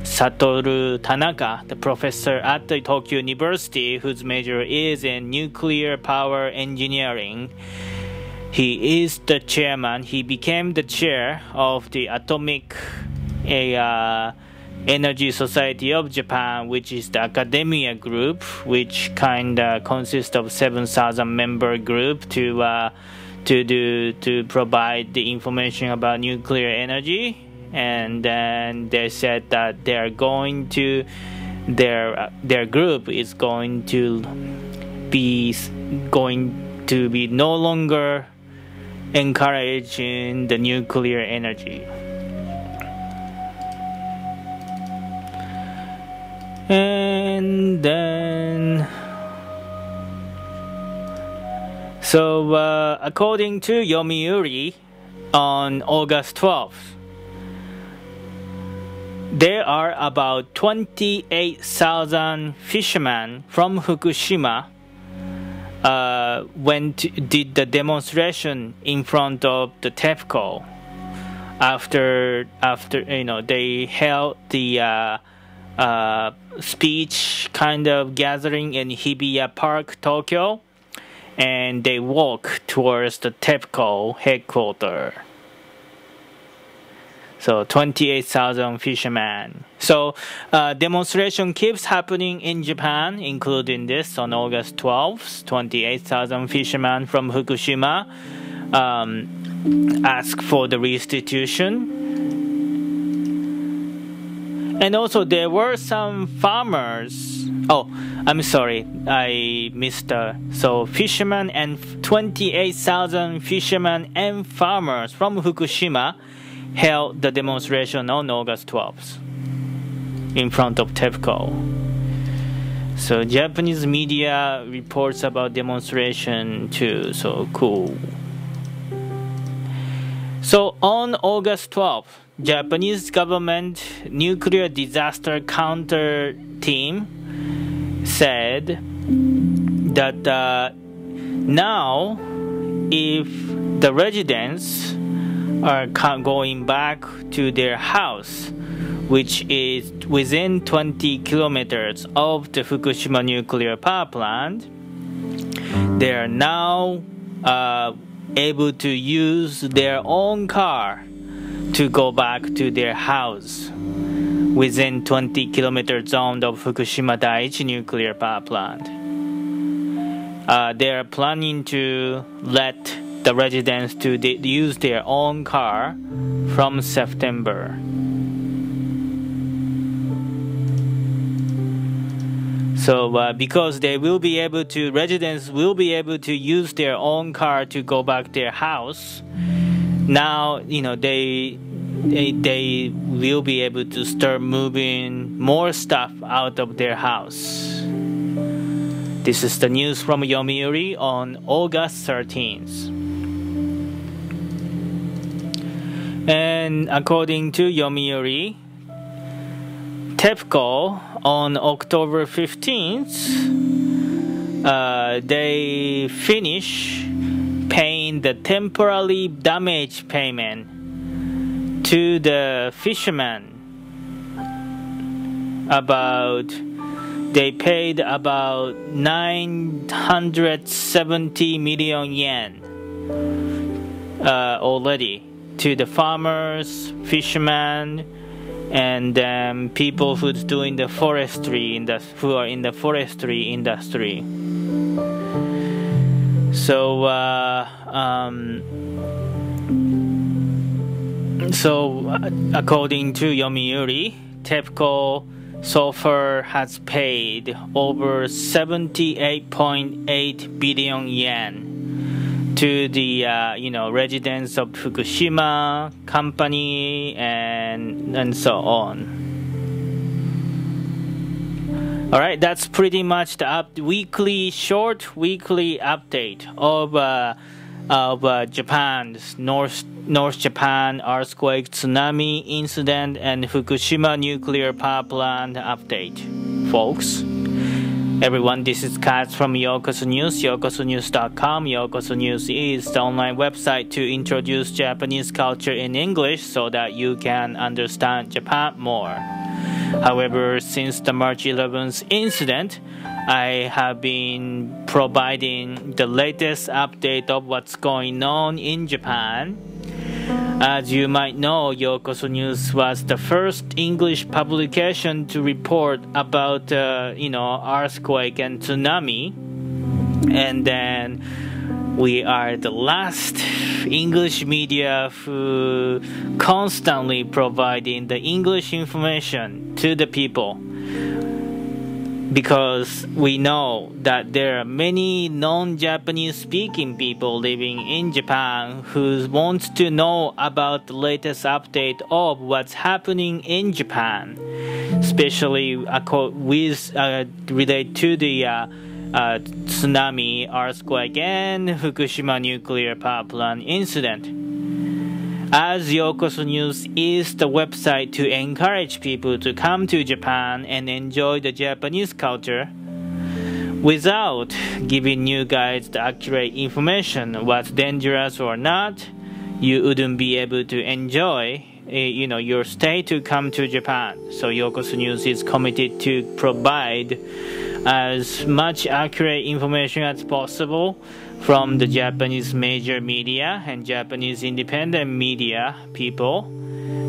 S1: Satoru Tanaka, the professor at the Tokyo University, whose major is in nuclear power engineering, he is the chairman. He became the chair of the Atomic Energy Society of Japan, which is the academia group, which kind of consists of 7,000 member group to provide the information about nuclear energy. And then they said that their group is going to be no longer encouraging the nuclear energy. And then according to Yomiuri, on August 12th. There are about 28,000 fishermen from Fukushima did the demonstration in front of the TEPCO after they held the speech kind of gathering in Hibiya Park, Tokyo, and they walk towards the TEPCO headquarters. So 28,000 fishermen. So demonstration keeps happening in Japan, including this on August 12th. 28,000 fishermen from Fukushima ask for the restitution. And also there were some farmers. Oh, I'm sorry, I missed. So fishermen and 28,000 fishermen and farmers from Fukushima held the demonstration on August 12th in front of TEPCO. So Japanese media reports about demonstration too, so cool. So on August 12th, Japanese government nuclear disaster counter team said that now if the residents are going back to their house, which is within 20 kilometers of the Fukushima Nuclear Power Plant, they are now able to use their own car to go back to their house within 20 kilometer zone of Fukushima Daiichi Nuclear Power Plant. They are planning to let the residents to use their own car from September. So because residents will be able to use their own car to go back to their house, now they will be able to start moving more stuff out of their house. This is the news from Yomiuri on August 13th. And according to Yomiuri, TEPCO on October 15th, they finish paying the temporary damage payment to the fishermen. They paid about 970 million yen already to the farmers, fishermen, and people who's doing the forestry who are in the forestry industry. So according to Yomiuri, TEPCO so far has paid over 78.8 billion yen to the residents of Fukushima company and so on. All right, that's pretty much the short weekly update of Japan's North Japan earthquake, tsunami incident, and Fukushima nuclear power plant update, folks. Everyone, this is Kaz from Yokoso News, yokosonews.com. Yokoso News is the online website to introduce Japanese culture in English so that you can understand Japan more. However, since the March 11th incident, I have been providing the latest update of what's going on in Japan. As you might know, Yokoso News was the first English publication to report about earthquake and tsunami, and then we are the last English media who constantly providing the English information to the people, because we know that there are many non-Japanese speaking people living in Japan who want to know about the latest update of what's happening in Japan, especially related to the tsunami, earthquake, and Fukushima nuclear power plant incident. as Yokoso News is the website to encourage people to come to Japan and enjoy the Japanese culture, without giving you guys the accurate information, what's dangerous or not, you wouldn't be able to enjoy your stay to come to Japan. So Yokoso News is committed to provide as much accurate information as possible from the Japanese major media and Japanese independent media people,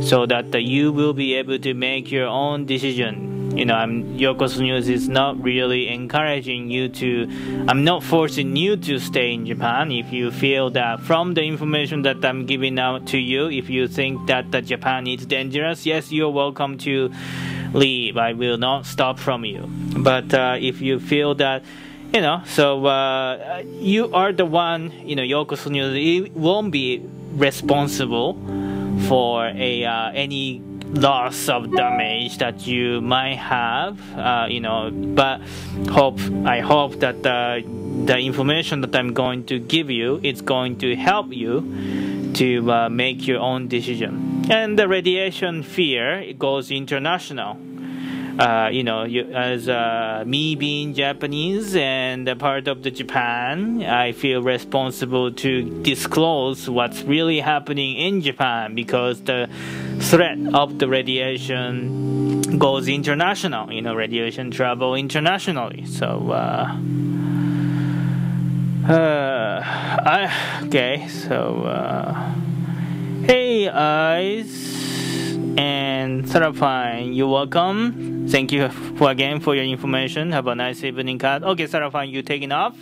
S1: so that you will be able to make your own decision. Yokoso News is not really encouraging you to, I'm not forcing you to stay in Japan. If you feel that from the information that I'm giving out to you, if you think that Japan is dangerous, yes, you're welcome to leave. I will not stop from you. But if you feel that, you are the one, Yokoso News, it won't be responsible for any loss of damage that you might have, but I hope that the information that I'm going to give you is going to help you to make your own decision. And the radiation fear, it goes international. As me being Japanese and a part of the Japan, I feel responsible to disclose what's really happening in Japan, because the threat of the radiation goes international. Radiation travel internationally. So, hey guys, and Sarafine, you're welcome. Thank you again for your information. Have a nice evening, Kat. Okay, Sarafine, you taking off?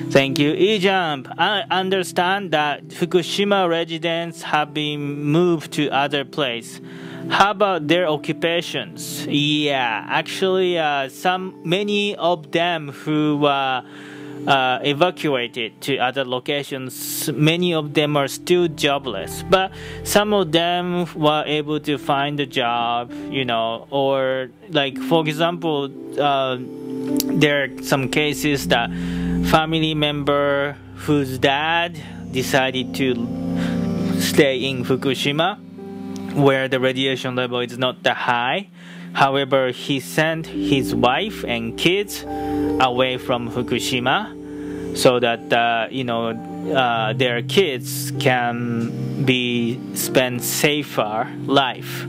S1: Thank you. E-Jump, I understand that Fukushima residents have been moved to other place. How about their occupations? Yeah, actually, many of them who evacuated to other locations, many of them are still jobless, but some of them were able to find a job, or like, for example, there are some cases that family member whose dad decided to stay in Fukushima, where the radiation level is not that high. However, he sent his wife and kids away from Fukushima, so that their kids can spend safer life.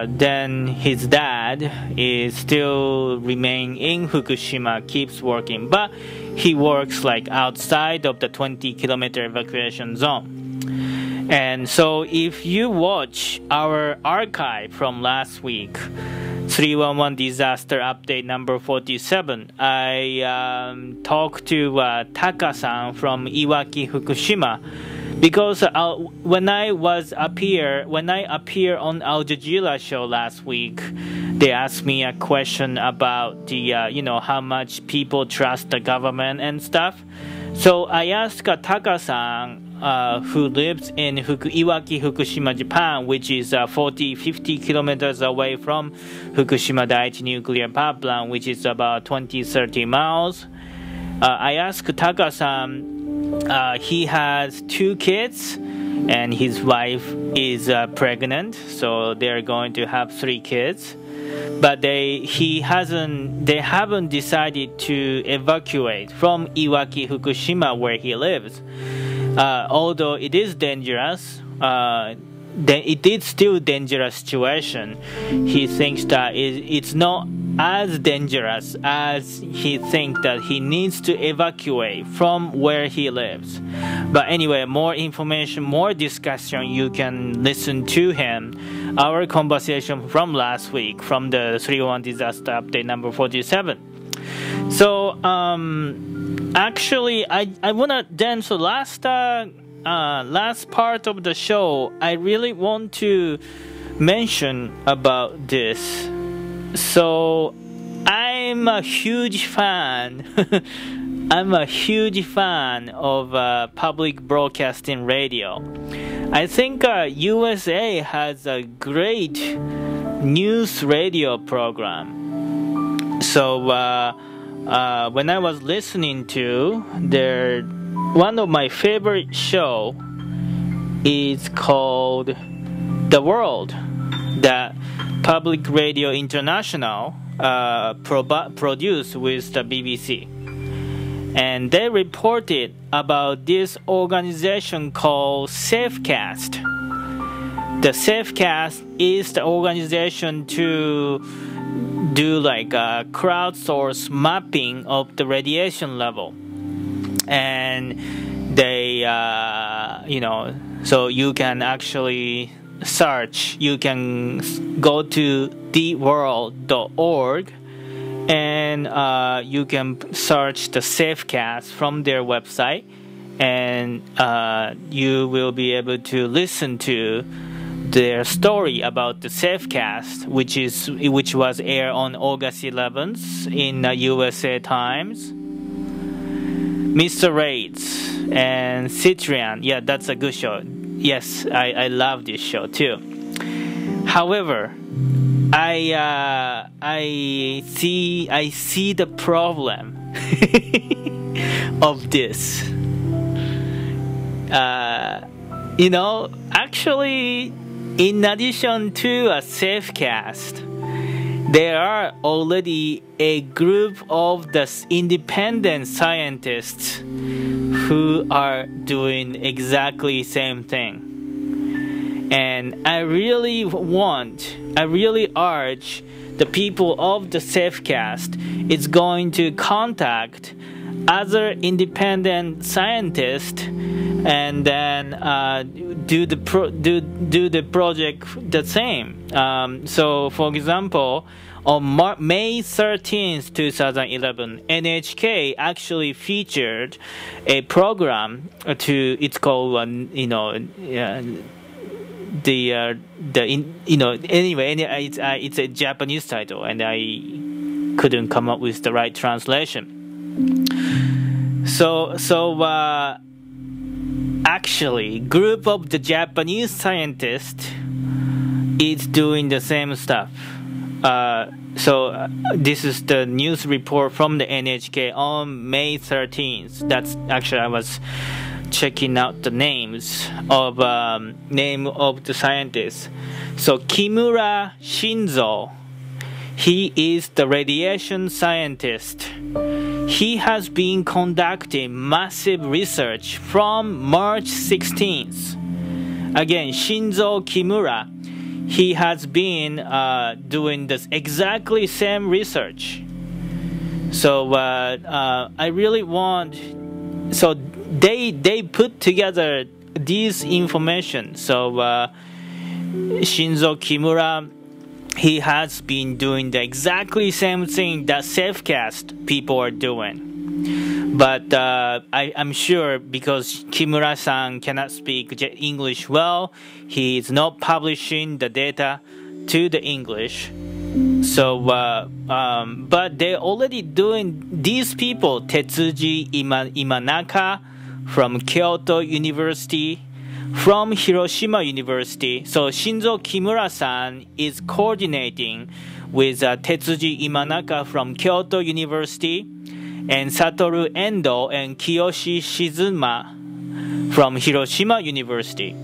S1: Then his dad is still remain in Fukushima, keeps working, but he works like outside of the 20-kilometer evacuation zone. And so if you watch our archive from last week, 311 Disaster Update number 47, I talked to Taka-san from Iwaki, Fukushima, because when I appear on Al Jazeera show last week, they asked me a question about the how much people trust the government and stuff. So I asked Taka-san, who lives in Iwaki, Fukushima, Japan, which is 50 kilometers away from Fukushima Daiichi Nuclear Power Plant, which is about 20-30 miles. I asked Taka-san, he has 2 kids, and his wife is pregnant, so they're going to have 3 kids. But they haven't decided to evacuate from Iwaki, Fukushima, where he lives. Although it is dangerous, it is still dangerous situation. He thinks that it's not as dangerous as he thinks that he needs to evacuate from where he lives. But anyway, more information, more discussion, you can listen to him. Our conversation from last week, from the 301 Disaster Update number 47. So, actually, I wanna then, so last part of the show, I really want to mention about this. So, I'm a huge fan. I'm a huge fan of public broadcasting radio. I think USA has a great news radio program. So when I was listening to one of my favorite show is called The World, that Public Radio International produced with the BBC. And they reported about this organization called Safecast. The Safecast is the organization to do like a crowdsource mapping of the radiation level. And they, so you can actually search, you can go to theworld.org and you can search the Safecast from their website, and you will be able to listen to their story about the Safecast, which was aired on August 11th in USA Times. Mr. Raids and Citrian, yeah, that's a good show. Yes, I love this show too. However, I see the problem of this. Actually, in addition to a Safecast, there are already a group of the independent scientists who are doing exactly the same thing. And I really urge the people of the Safecast is going to contact other independent scientists and then do the project the same. So, for example, on May 13th, 2011, NHK actually featured a program it's called it's a Japanese title, and I couldn't come up with the right translation. So actually, group of the Japanese scientists is doing the same stuff. This is the news report from the NHK on May 13th. That's actually, I was checking out the names of name of the scientists. So Kimura Shinzo, he is the radiation scientist. He has been conducting massive research from March 16th. Again, Shinzo Kimura, he has been doing this exactly same research. So I really want. So they put together these information. So Shinzo Kimura, he has been doing the exactly same thing that Safecast people are doing. But I'm sure because Kimura-san cannot speak English well, he is not publishing the data to the English. So, but they're already doing, these people, Tetsuji Imanaka from Kyoto University, from Hiroshima University. So Shinzo Kimura-san is coordinating with Tetsuji Imanaka from Kyoto University, and Satoru Endo and Kiyoshi Shizuma from Hiroshima University.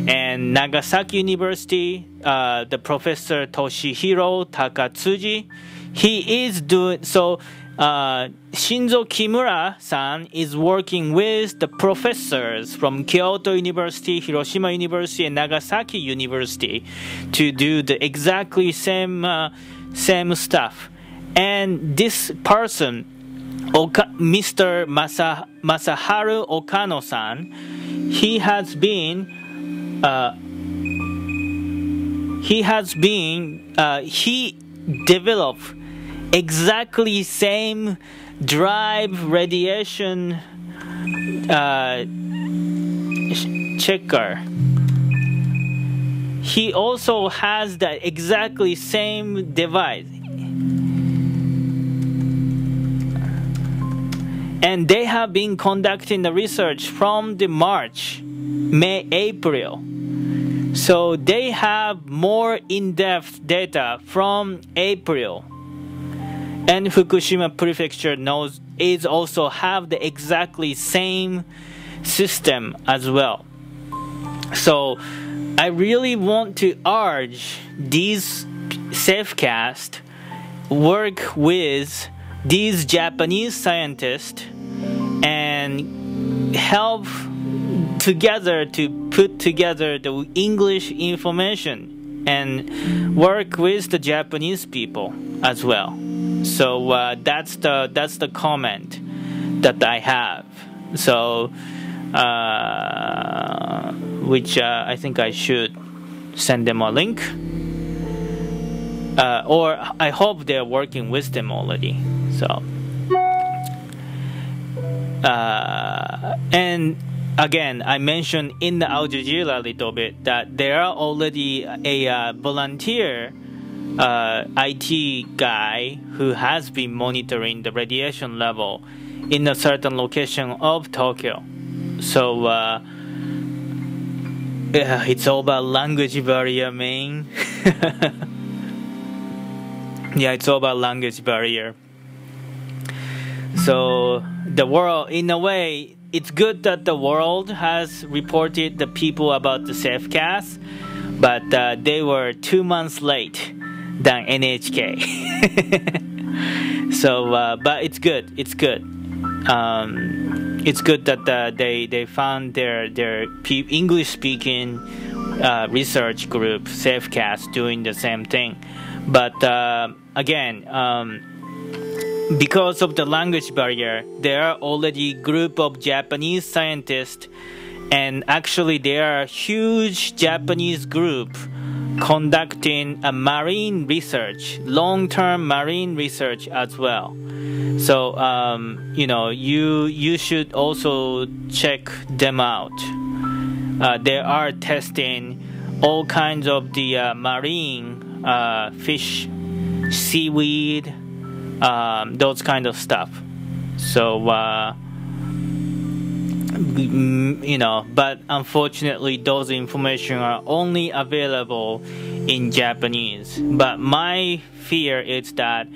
S1: And Nagasaki University, the professor Toshihiro Takatsuji, he is doing so. Shinzo Kimura-san is working with the professors from Kyoto University, Hiroshima University, and Nagasaki University to do the exactly same stuff. And this person, Mr. Masaharu Okano-san, he developed exactly same drive radiation checker. He also has the exactly same device. And they have been conducting the research from the March, May, April. So they have more in-depth data from April. And Fukushima Prefecture is also have the exactly same system as well. So I really want to urge these Safecast work with these Japanese scientists and help together to put together the English information and work with the Japanese people as well. So that's the comment that I have. So which I think I should send them a link, or I hope they're working with them already. So and again, I mentioned in the Al Jazeera a little bit that there are already a volunteer IT guy who has been monitoring the radiation level in a certain location of Tokyo. So it's all about language barrier, man. Yeah, it's all about language barrier. So the world, in a way, it's good that the world has reported the people about the Safecast, but they were 2 months late than NHK. So, but it's good. It's good. It's good that they found their English-speaking research group, Safecast, doing the same thing. But again, because of the language barrier, there are already a group of Japanese scientists, and actually there are a huge Japanese group conducting a marine research, long-term marine research as well. So you know, you should also check them out. They are testing all kinds of the marine fish, seaweed, those kind of stuff. So you know, but unfortunately those information are only available in Japanese. But my fear is that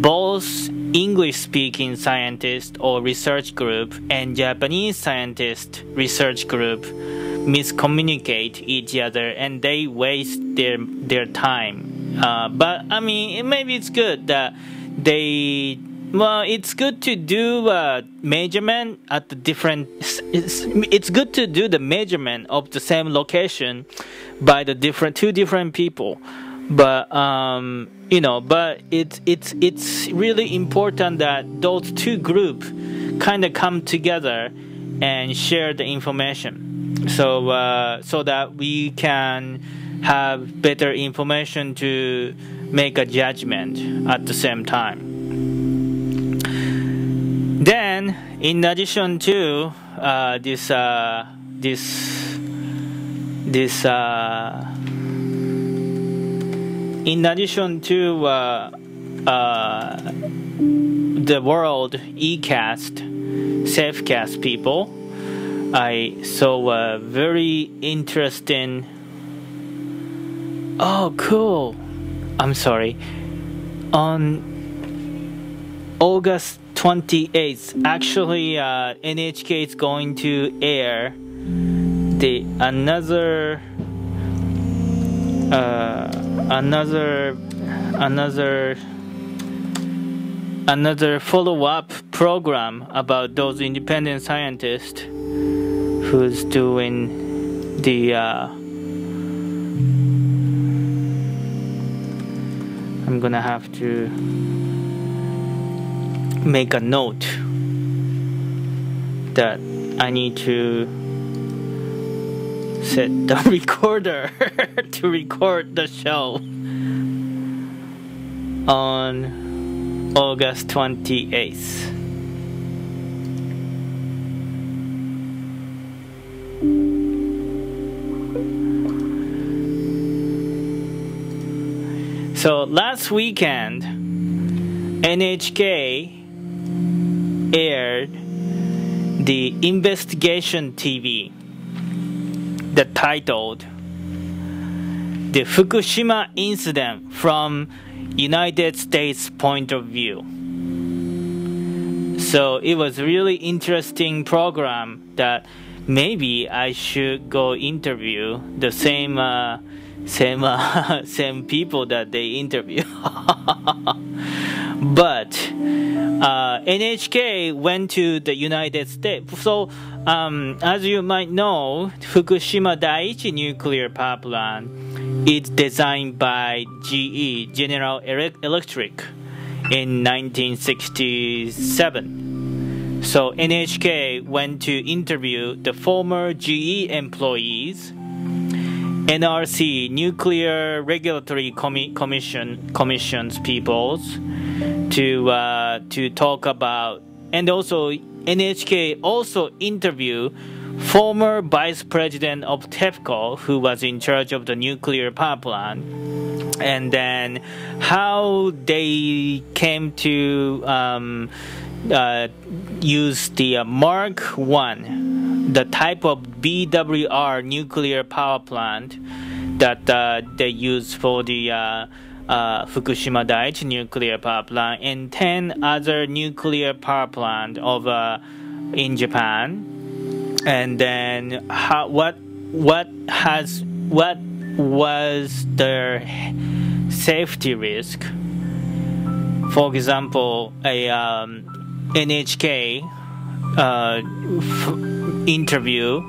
S1: both English-speaking scientists or research group and Japanese scientist research group miscommunicate each other and they waste their time. But I mean, maybe it's good that they, well, it's good to do measurement at the different. It's good to do the measurement of the same location by the two different people. But you know, but it's really important that those two groups kind of come together and share the information, so so that we can have better information to make a judgment at the same time. Then, in addition to in addition to the world eCast, Safecast people, I saw a very interesting. Oh, cool! I'm sorry. On August 28th, actually, NHK is going to air the another follow-up program about those independent scientists who's doing the I'm gonna have to make a note that I need to set the recorder to record the show on August 28th. So last weekend, NHK aired the investigation TV that titled "The Fukushima Incident from United States Point of View." So it was a really interesting program that maybe I should go interview the same same people that they interview. But NHK went to the United States. So as you might know, Fukushima Daiichi Nuclear Power Plant is designed by GE, General Electric, in 1967. So NHK went to interview the former GE employees, NRC, Nuclear Regulatory Commission's peoples, to talk about, and also NHK also interviewed former vice president of TEPCO, who was in charge of the nuclear power plant, and then how they came to use the Mark 1, the type of BWR nuclear power plant that they use for the Fukushima Daiichi nuclear power plant, and 10 other nuclear power plant of in Japan. And then what was their safety risk? For example, a NHK interview.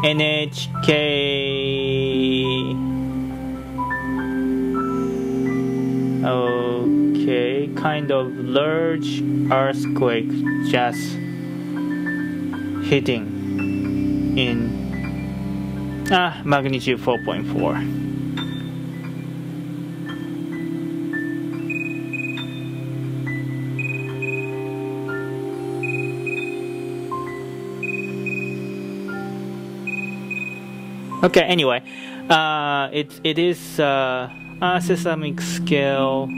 S1: NHK okay, kind of large earthquake just hitting in magnitude 4.4. Okay, anyway, it is seismic scale.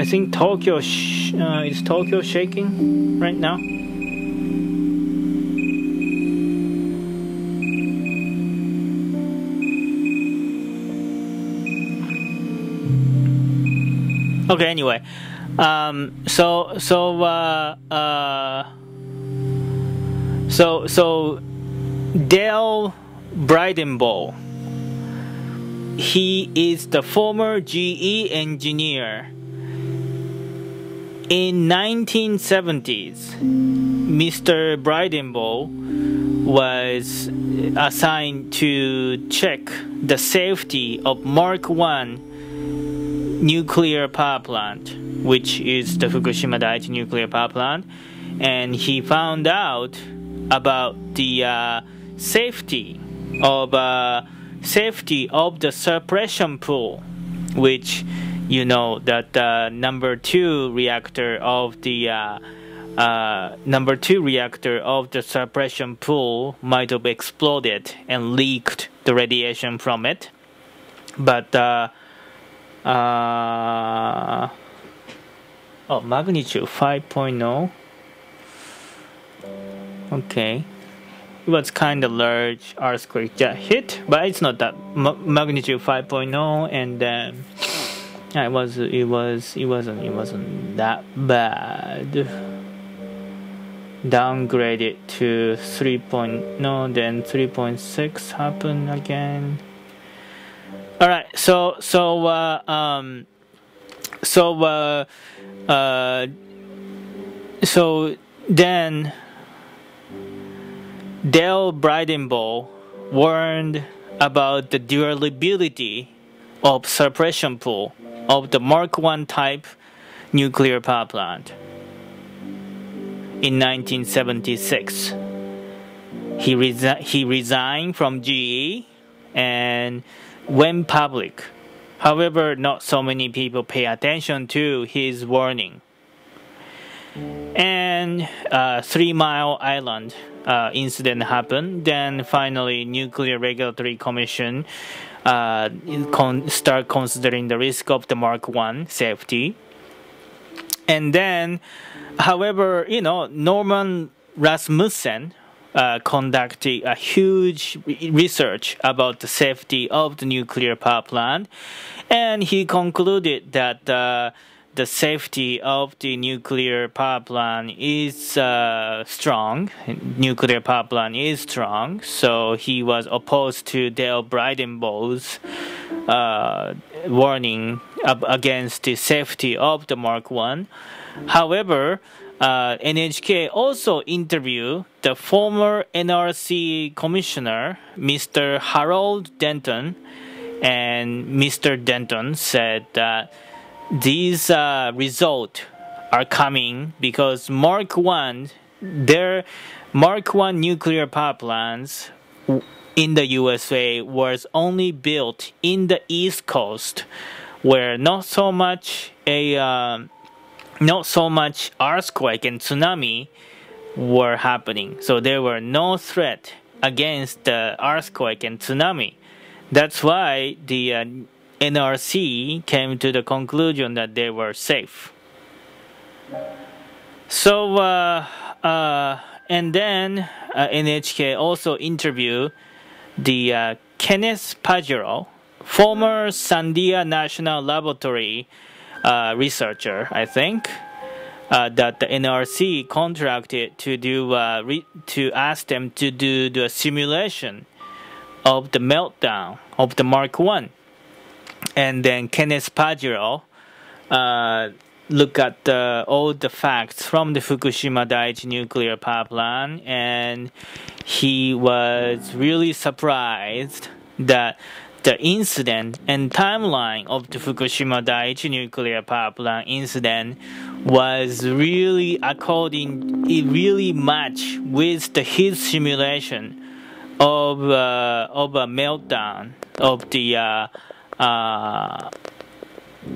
S1: I think Tokyo is Tokyo shaking right now. Okay, anyway, so Dale Bridenbaugh, he is the former GE engineer. In 1970s, Mr. Bridenbaugh was assigned to check the safety of Mark 1 nuclear power plant, which is the Fukushima Daiichi nuclear power plant, and he found out about the safety of the suppression pool, which you know that number 2 reactor of the suppression pool might have exploded and leaked the radiation from it. But magnitude 5.0. Okay. It was kind of large earthquake that hit, but it's not that magnitude 5.0, and then it wasn't that bad. Downgraded to 3.0, then 3.6 happened again. All right, so then Dale Bridenbaugh warned about the durability of suppression pool of the Mark 1 type nuclear power plant. In 1976, he resigned from GE and went public. However, not so many people pay attention to his warning. And 3 Mile Island incident happened. Then finally, Nuclear Regulatory Commission start considering the risk of the Mark 1 safety. And then, however, Norman Rasmussen conducted a huge research about the safety of the nuclear power plant, and he concluded that the safety of the nuclear power plant is strong. Nuclear power plant is strong, so he was opposed to Dale Bridenbaugh's warning against the safety of the Mark I. However, NHK also interviewed the former NRC commissioner, Mr. Harold Denton, and Mr. Denton said that these results are coming because their Mark I nuclear power plants in the USA was only built in the East Coast, where not so much earthquake and tsunami were happening. So there were no threat against the earthquake and tsunami. That's why the NRC came to the conclusion that they were safe. So, and then NHK also interviewed the Kenneth Pajero, former Sandia National Laboratory researcher, I think, that the NRC contracted to do to ask them to do the simulation of the meltdown of the Mark I. And then Kenneth Pajero look at all the facts from the Fukushima Daiichi nuclear power plant, and he was really surprised that the incident and timeline of the Fukushima Daiichi nuclear power plant incident was really it really matched with his simulation of a meltdown of the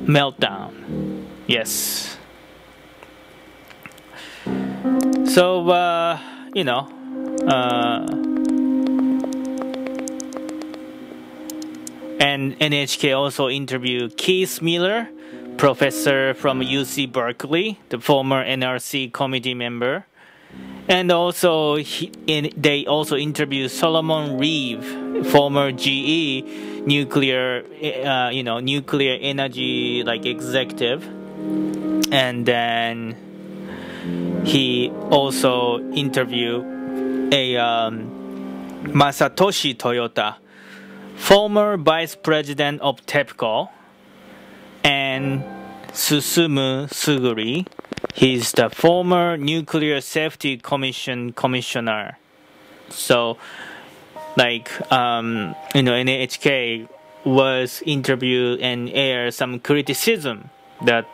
S1: meltdown. Yes. So and NHK also interviewed Keith Miller, professor from UC Berkeley, the former NRC committee member. And also, they also interviewed Solomon Reeve, former GE nuclear energy executive. And then he also interviewed Masatoshi Toyota, former vice president of TEPCO, and Susumu Suguri. He's the former Nuclear Safety Commission commissioner. So, NHK was interviewed and aired some criticism that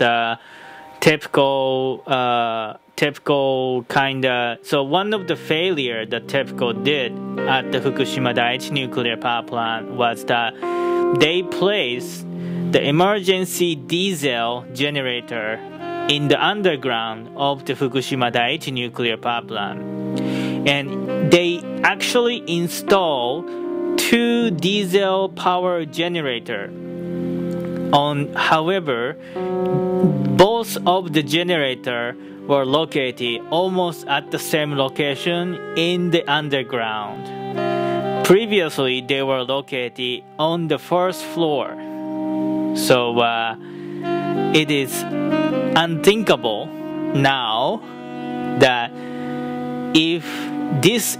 S1: TEPCO kinda. So one of the failure that TEPCO did at the Fukushima Daiichi nuclear power plant was that they placed the emergency diesel generator in the underground of the Fukushima Daiichi nuclear power plant, and they actually installed 2 diesel power generator. However, both of the generator were located almost at the same location in the underground. Previously, they were located on the first floor. So it is unthinkable now that if this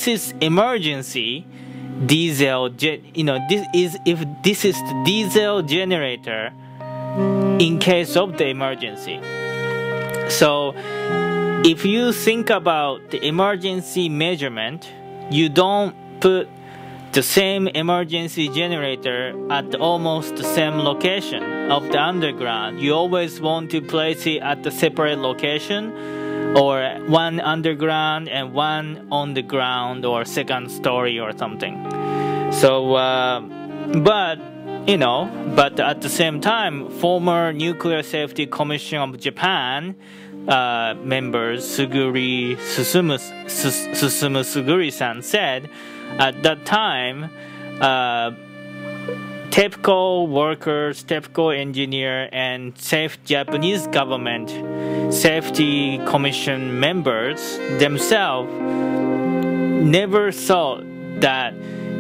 S1: is emergency diesel, if this is the diesel generator in case of the emergency. So if you think about the emergency measurement, you don't put the same emergency generator at almost the same location of the underground. You always want to place it at the separate location, or one underground and one on the ground or second story or something. So, but at the same time, former Nuclear Safety Commission of Japan members Susumu Suguri-san said at that time, TEPCO workers, TEPCO engineer, and Japanese government safety commission members themselves never thought that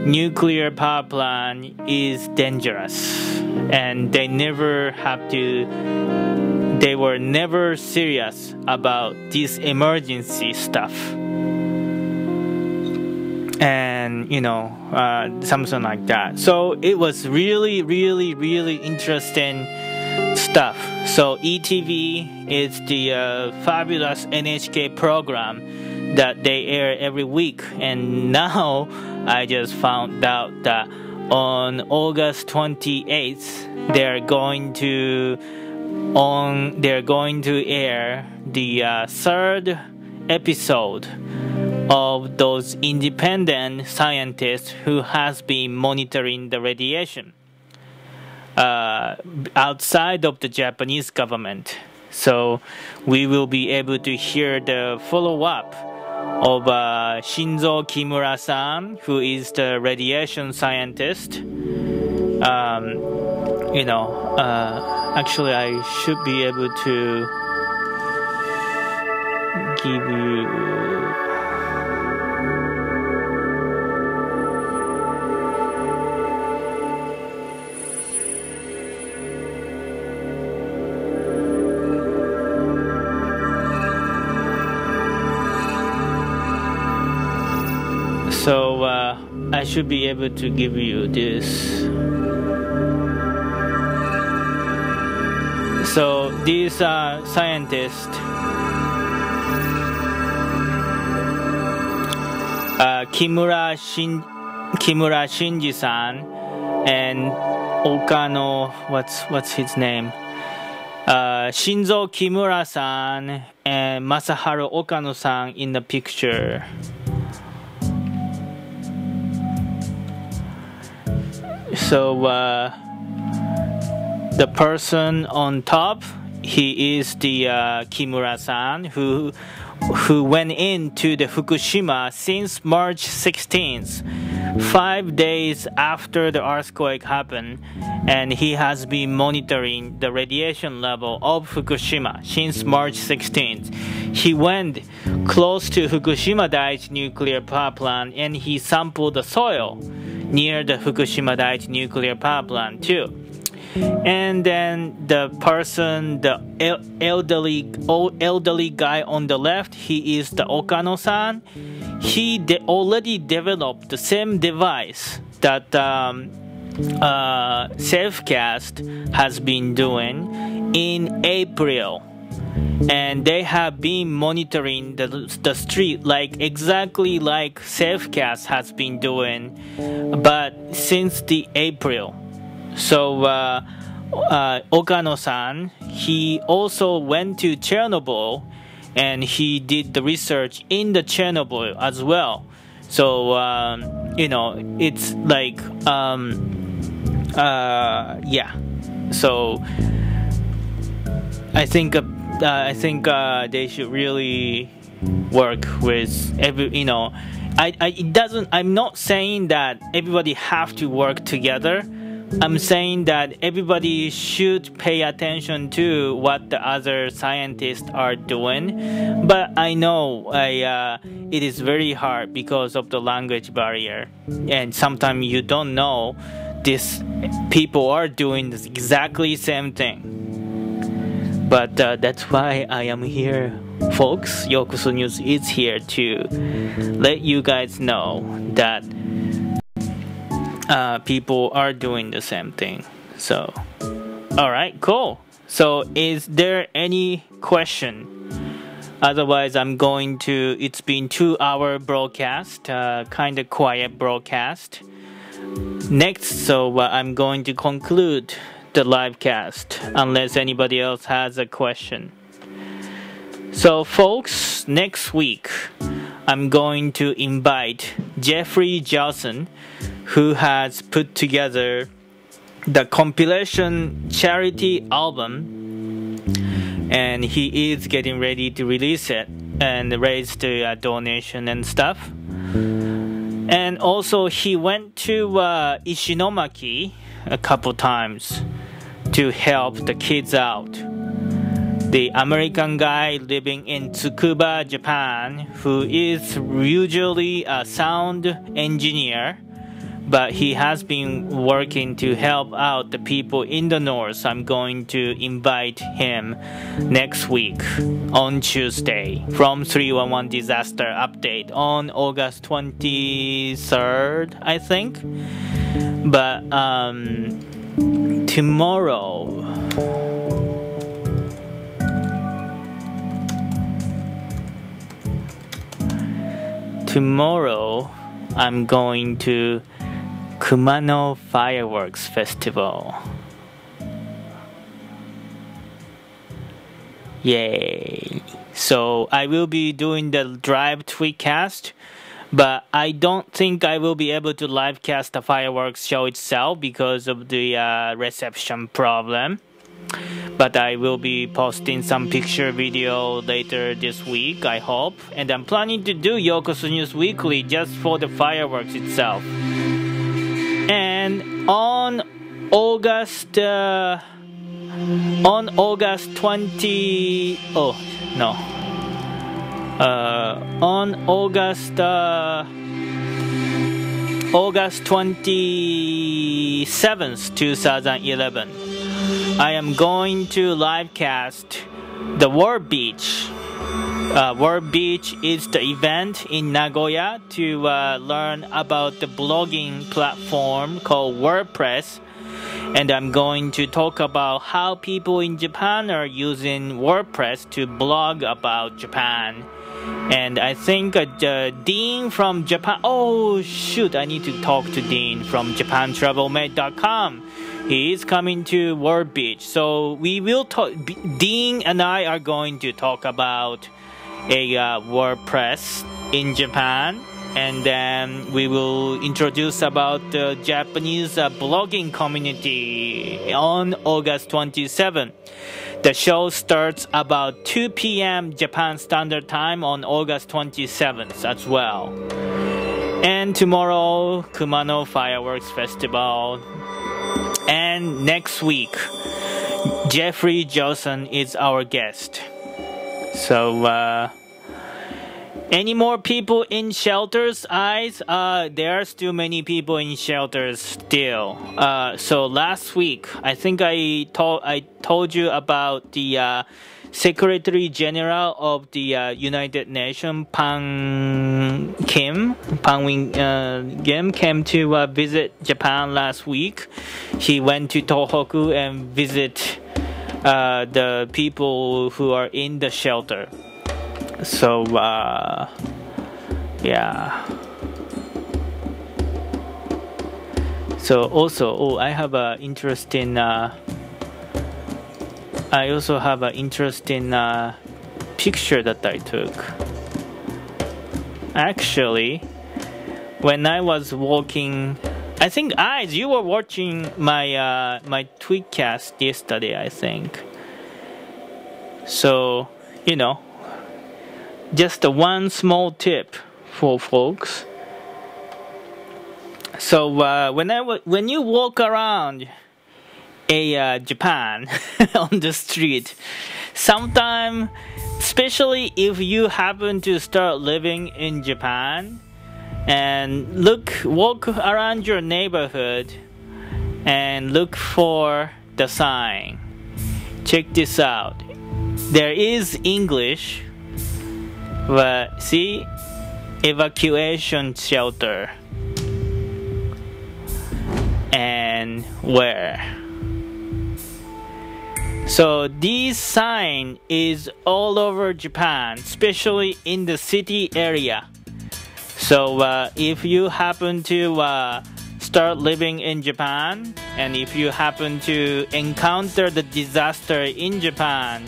S1: nuclear power plant is dangerous, and they were never serious about this emergency stuff, and something like that. So it was really, really, really interesting stuff. So ETV is the fabulous NHK program that they air every week, and now I just found out that on August 28th they're going to air the third episode of those independent scientists who has been monitoring the radiation outside of the Japanese government. So we will be able to hear the follow-up of Shinzo Kimura-san, who is the radiation scientist. Actually, I should be able to give you. So I should be able to give you this. So these scientists, Kimura Shinji-san and Okano, what's his name? Shinzo Kimura-san and Masaharu Okano-san in the picture. So the person on top, he is the Kimura-san who went into the Fukushima since March 16th, 5 days after the earthquake happened, and he has been monitoring the radiation level of Fukushima since March 16th. He went close to Fukushima Daiichi Nuclear Power Plant and he sampled the soil near the Fukushima Daiichi Nuclear Power Plant too. And then the person, the elderly guy on the left, he is the Okano-san. He already developed the same device that Selfcast has been doing in April. And they have been monitoring the street exactly like Selfcast has been doing, but since the April. So Okano-san, he also went to Chernobyl and he did the research in the Chernobyl as well. So it's like yeah. So I think they should really work with I'm not saying that everybody have to work together. I'm saying that everybody should pay attention to what the other scientists are doing. But I know it is very hard because of the language barrier, and sometimes you don't know these people are doing this exactly same thing. But that's why I am here, folks. Yokoso News is here to let you guys know that people are doing the same thing. So, alright, cool. So, is there any question? Otherwise, it's been 2-hour broadcast, kind of quiet broadcast. Next, so I'm going to conclude the live cast unless anybody else has a question. So folks, next week I'm going to invite Jeffrey Johnson, who has put together the compilation charity album, and he is getting ready to release it and raise the donation and stuff. And also he went to Ishinomaki a couple times to help the kids out. The American guy living in Tsukuba, Japan, who is usually a sound engineer, but he has been working to help out the people in the north. I'm going to invite him next week on Tuesday from 311 Disaster Update on August 23rd, I think. But tomorrow I'm going to Kumano Fireworks Festival. Yay! So I will be doing the live tweetcast, but I don't think I will be able to live cast the fireworks show itself because of the reception problem. But I will be posting some picture video later this week, I hope. And I'm planning to do Yokosu News Weekly just for the fireworks itself. And on August 20... on August 27th, 2011, I am going to live cast the World Beach. World Beach is the event in Nagoya to learn about the blogging platform called WordPress. And I'm going to talk about how people in Japan are using WordPress to blog about Japan. And I think Dean from Japan... Oh, shoot, I need to talk to Dean from JapanTravelMate.com. He is coming to World Beach. So we will talk... Dean and I are going to talk about a WordPress in Japan. And then we will introduce about the Japanese blogging community on August 27th. The show starts about 2 p.m. Japan Standard Time on August 27th as well. And tomorrow, Kumano Fireworks Festival. And next week, Jeffrey Johnson is our guest. So, any more people in shelters, eyes? There are still many people in shelters still. So last week, I think I told you about the Secretary General of the United Nations, Pan Wing Kim, came to visit Japan last week. He went to Tohoku and visit the people who are in the shelter. So, yeah. So also, I have an interesting. I also have an interesting picture that I took. Actually, when I was walking, I think you were watching my my tweetcast yesterday, I think. So, you know. Just one small tip for folks. So when you walk around Japan on the street, sometime, especially if you happen to start living in Japan, and walk around your neighborhood and look for the sign. Check this out. There is English. But see, evacuation shelter, and where? So this sign is all over Japan, especially in the city area. So if you happen to start living in Japan, and if you happen to encounter the disaster in Japan,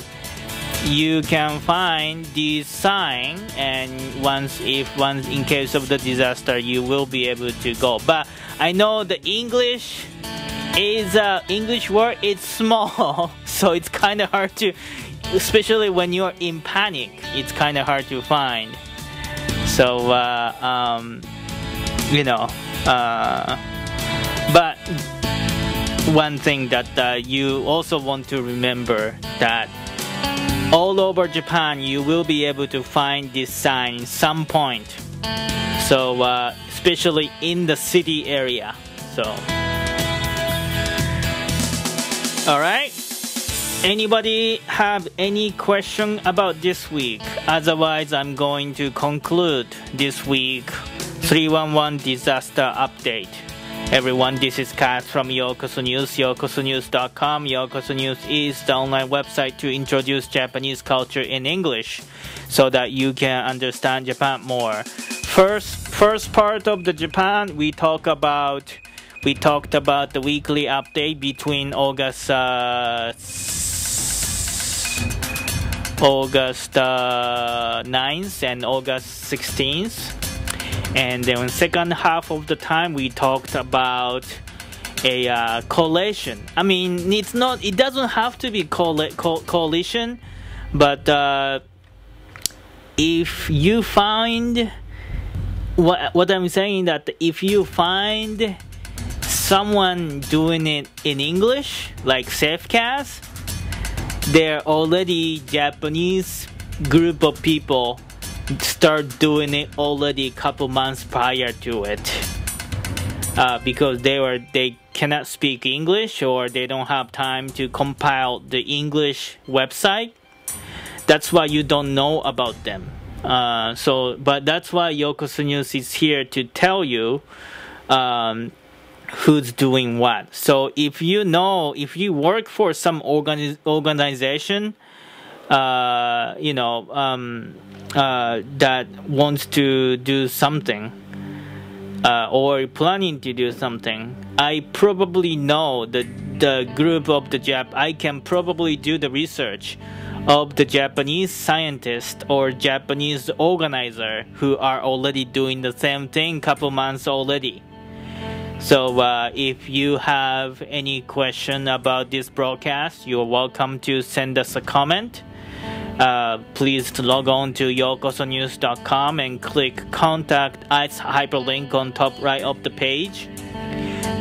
S1: you can find this sign, and once in case of the disaster, you will be able to go. But I know the English word is small, so it's kind of hard to, especially when you're in panic, it's kind of hard to find. So you know, but one thing that you also want to remember that all over Japan, you will be able to find this sign some point. So especially in the city area. So all right, anybody have any question about this week? Otherwise, I'm going to conclude this week 311 disaster update. Everyone, this is Kat from Yokoso News, yokosonews.com. Yokoso News is the online website to introduce Japanese culture in English so that you can understand Japan more. First part of the Japan, we talked about the weekly update between August 9th and August 16th. And then second half of the time we talked about a coalition. I mean, it doesn't have to be coalition, but if you find what I'm saying, that if you find someone doing it in English, like Safecast, they're already Japanese group of people start doing it already a couple months prior to it, because they cannot speak English or they don't have time to compile the English website. That's why you don't know about them. But that's why Yokoso News is here to tell you who's doing what. So if you work for some organization, that wants to do something, or planning to do something, I probably know the group of I can probably do the research of the Japanese scientist or Japanese organizer who are already doing the same thing couple months already. So if you have any question about this broadcast, you're welcome to send us a comment. Please log on to yokosonews.com and click contact us hyperlink on top right of the page.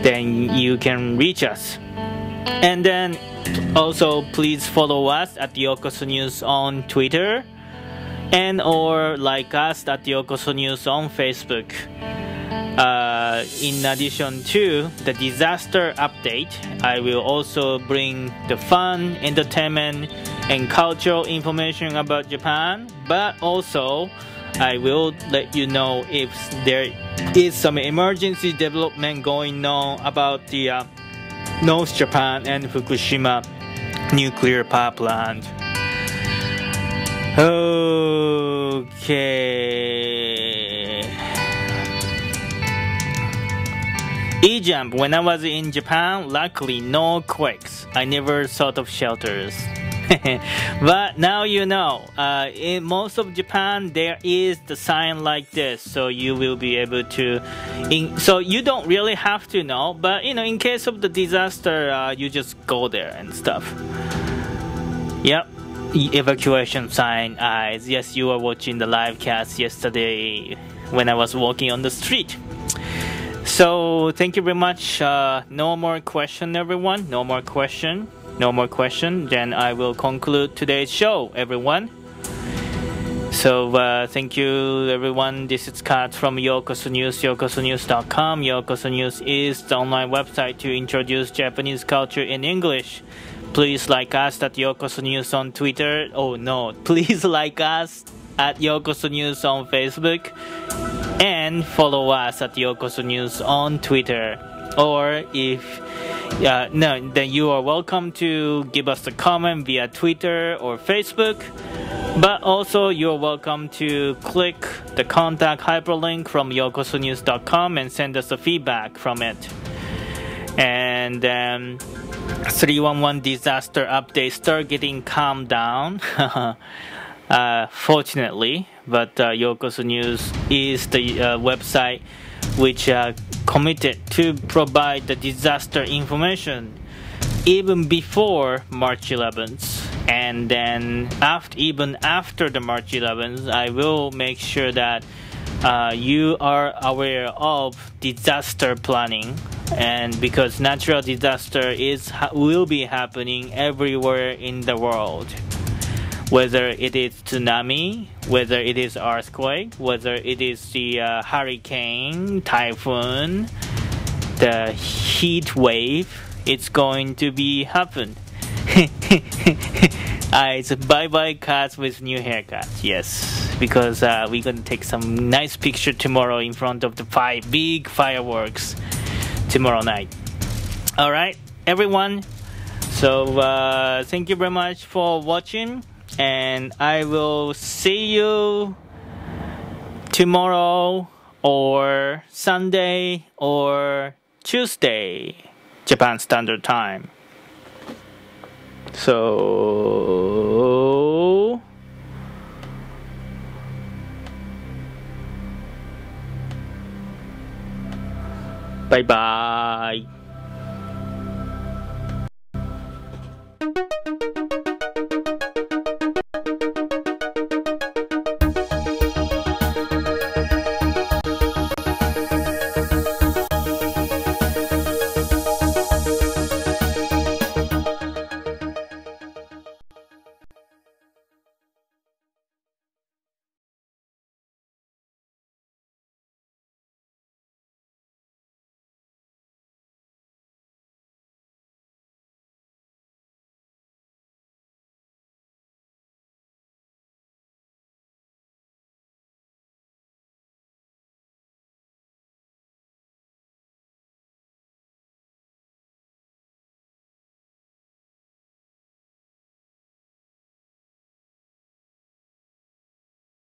S1: Then you can reach us. And then also please follow us at Yokoso News on Twitter, and or like us at Yokoso News on Facebook. In addition to the disaster update, I will also bring the fun, entertainment, and cultural information about Japan, but also I will let you know if there is some emergency development going on about the North Japan and Fukushima Nuclear Power Plant. Okay. E-Jump, when I was in Japan, luckily no quakes. I never thought of shelters. But now you know, in most of Japan there is the sign like this, so you will be able to, so you don't really have to know, but in case of the disaster, you just go there and stuff. Yep, evacuation sign eyes. Yes, you were watching the live cast yesterday when I was walking on the street. So thank you very much. No more question, everyone. No more question. No more question. Then I will conclude today's show, everyone. So thank you, everyone. This is Kat from Yokoso News, yokosonews.com. Yokoso News is the online website to introduce Japanese culture in English. Please like us at Yokoso News on Twitter. Oh no, please like us at Yokoso News on Facebook. And follow us at Yokoso News on Twitter. Or if then you are welcome to give us a comment via Twitter or Facebook. But also you're welcome to click the contact hyperlink from yokosonews.com and send us a feedback from it. And then 311 disaster update start getting calmed down. Fortunately, but Yokoso News is the website which committed to provide the disaster information even before March 11th, and then even after the March 11th, I will make sure that you are aware of disaster planning, and because natural disaster will be happening everywhere in the world. whether it is tsunami, whether it is earthquake, whether it is the hurricane, typhoon, the heat wave, it's going to be happen. It's bye-bye cats with new haircut. Yes, because we're gonna take some nice picture tomorrow in front of the big fireworks tomorrow night. All right, everyone. So thank you very much for watching, and I will see you tomorrow or Sunday or Tuesday, Japan Standard Time. So bye bye.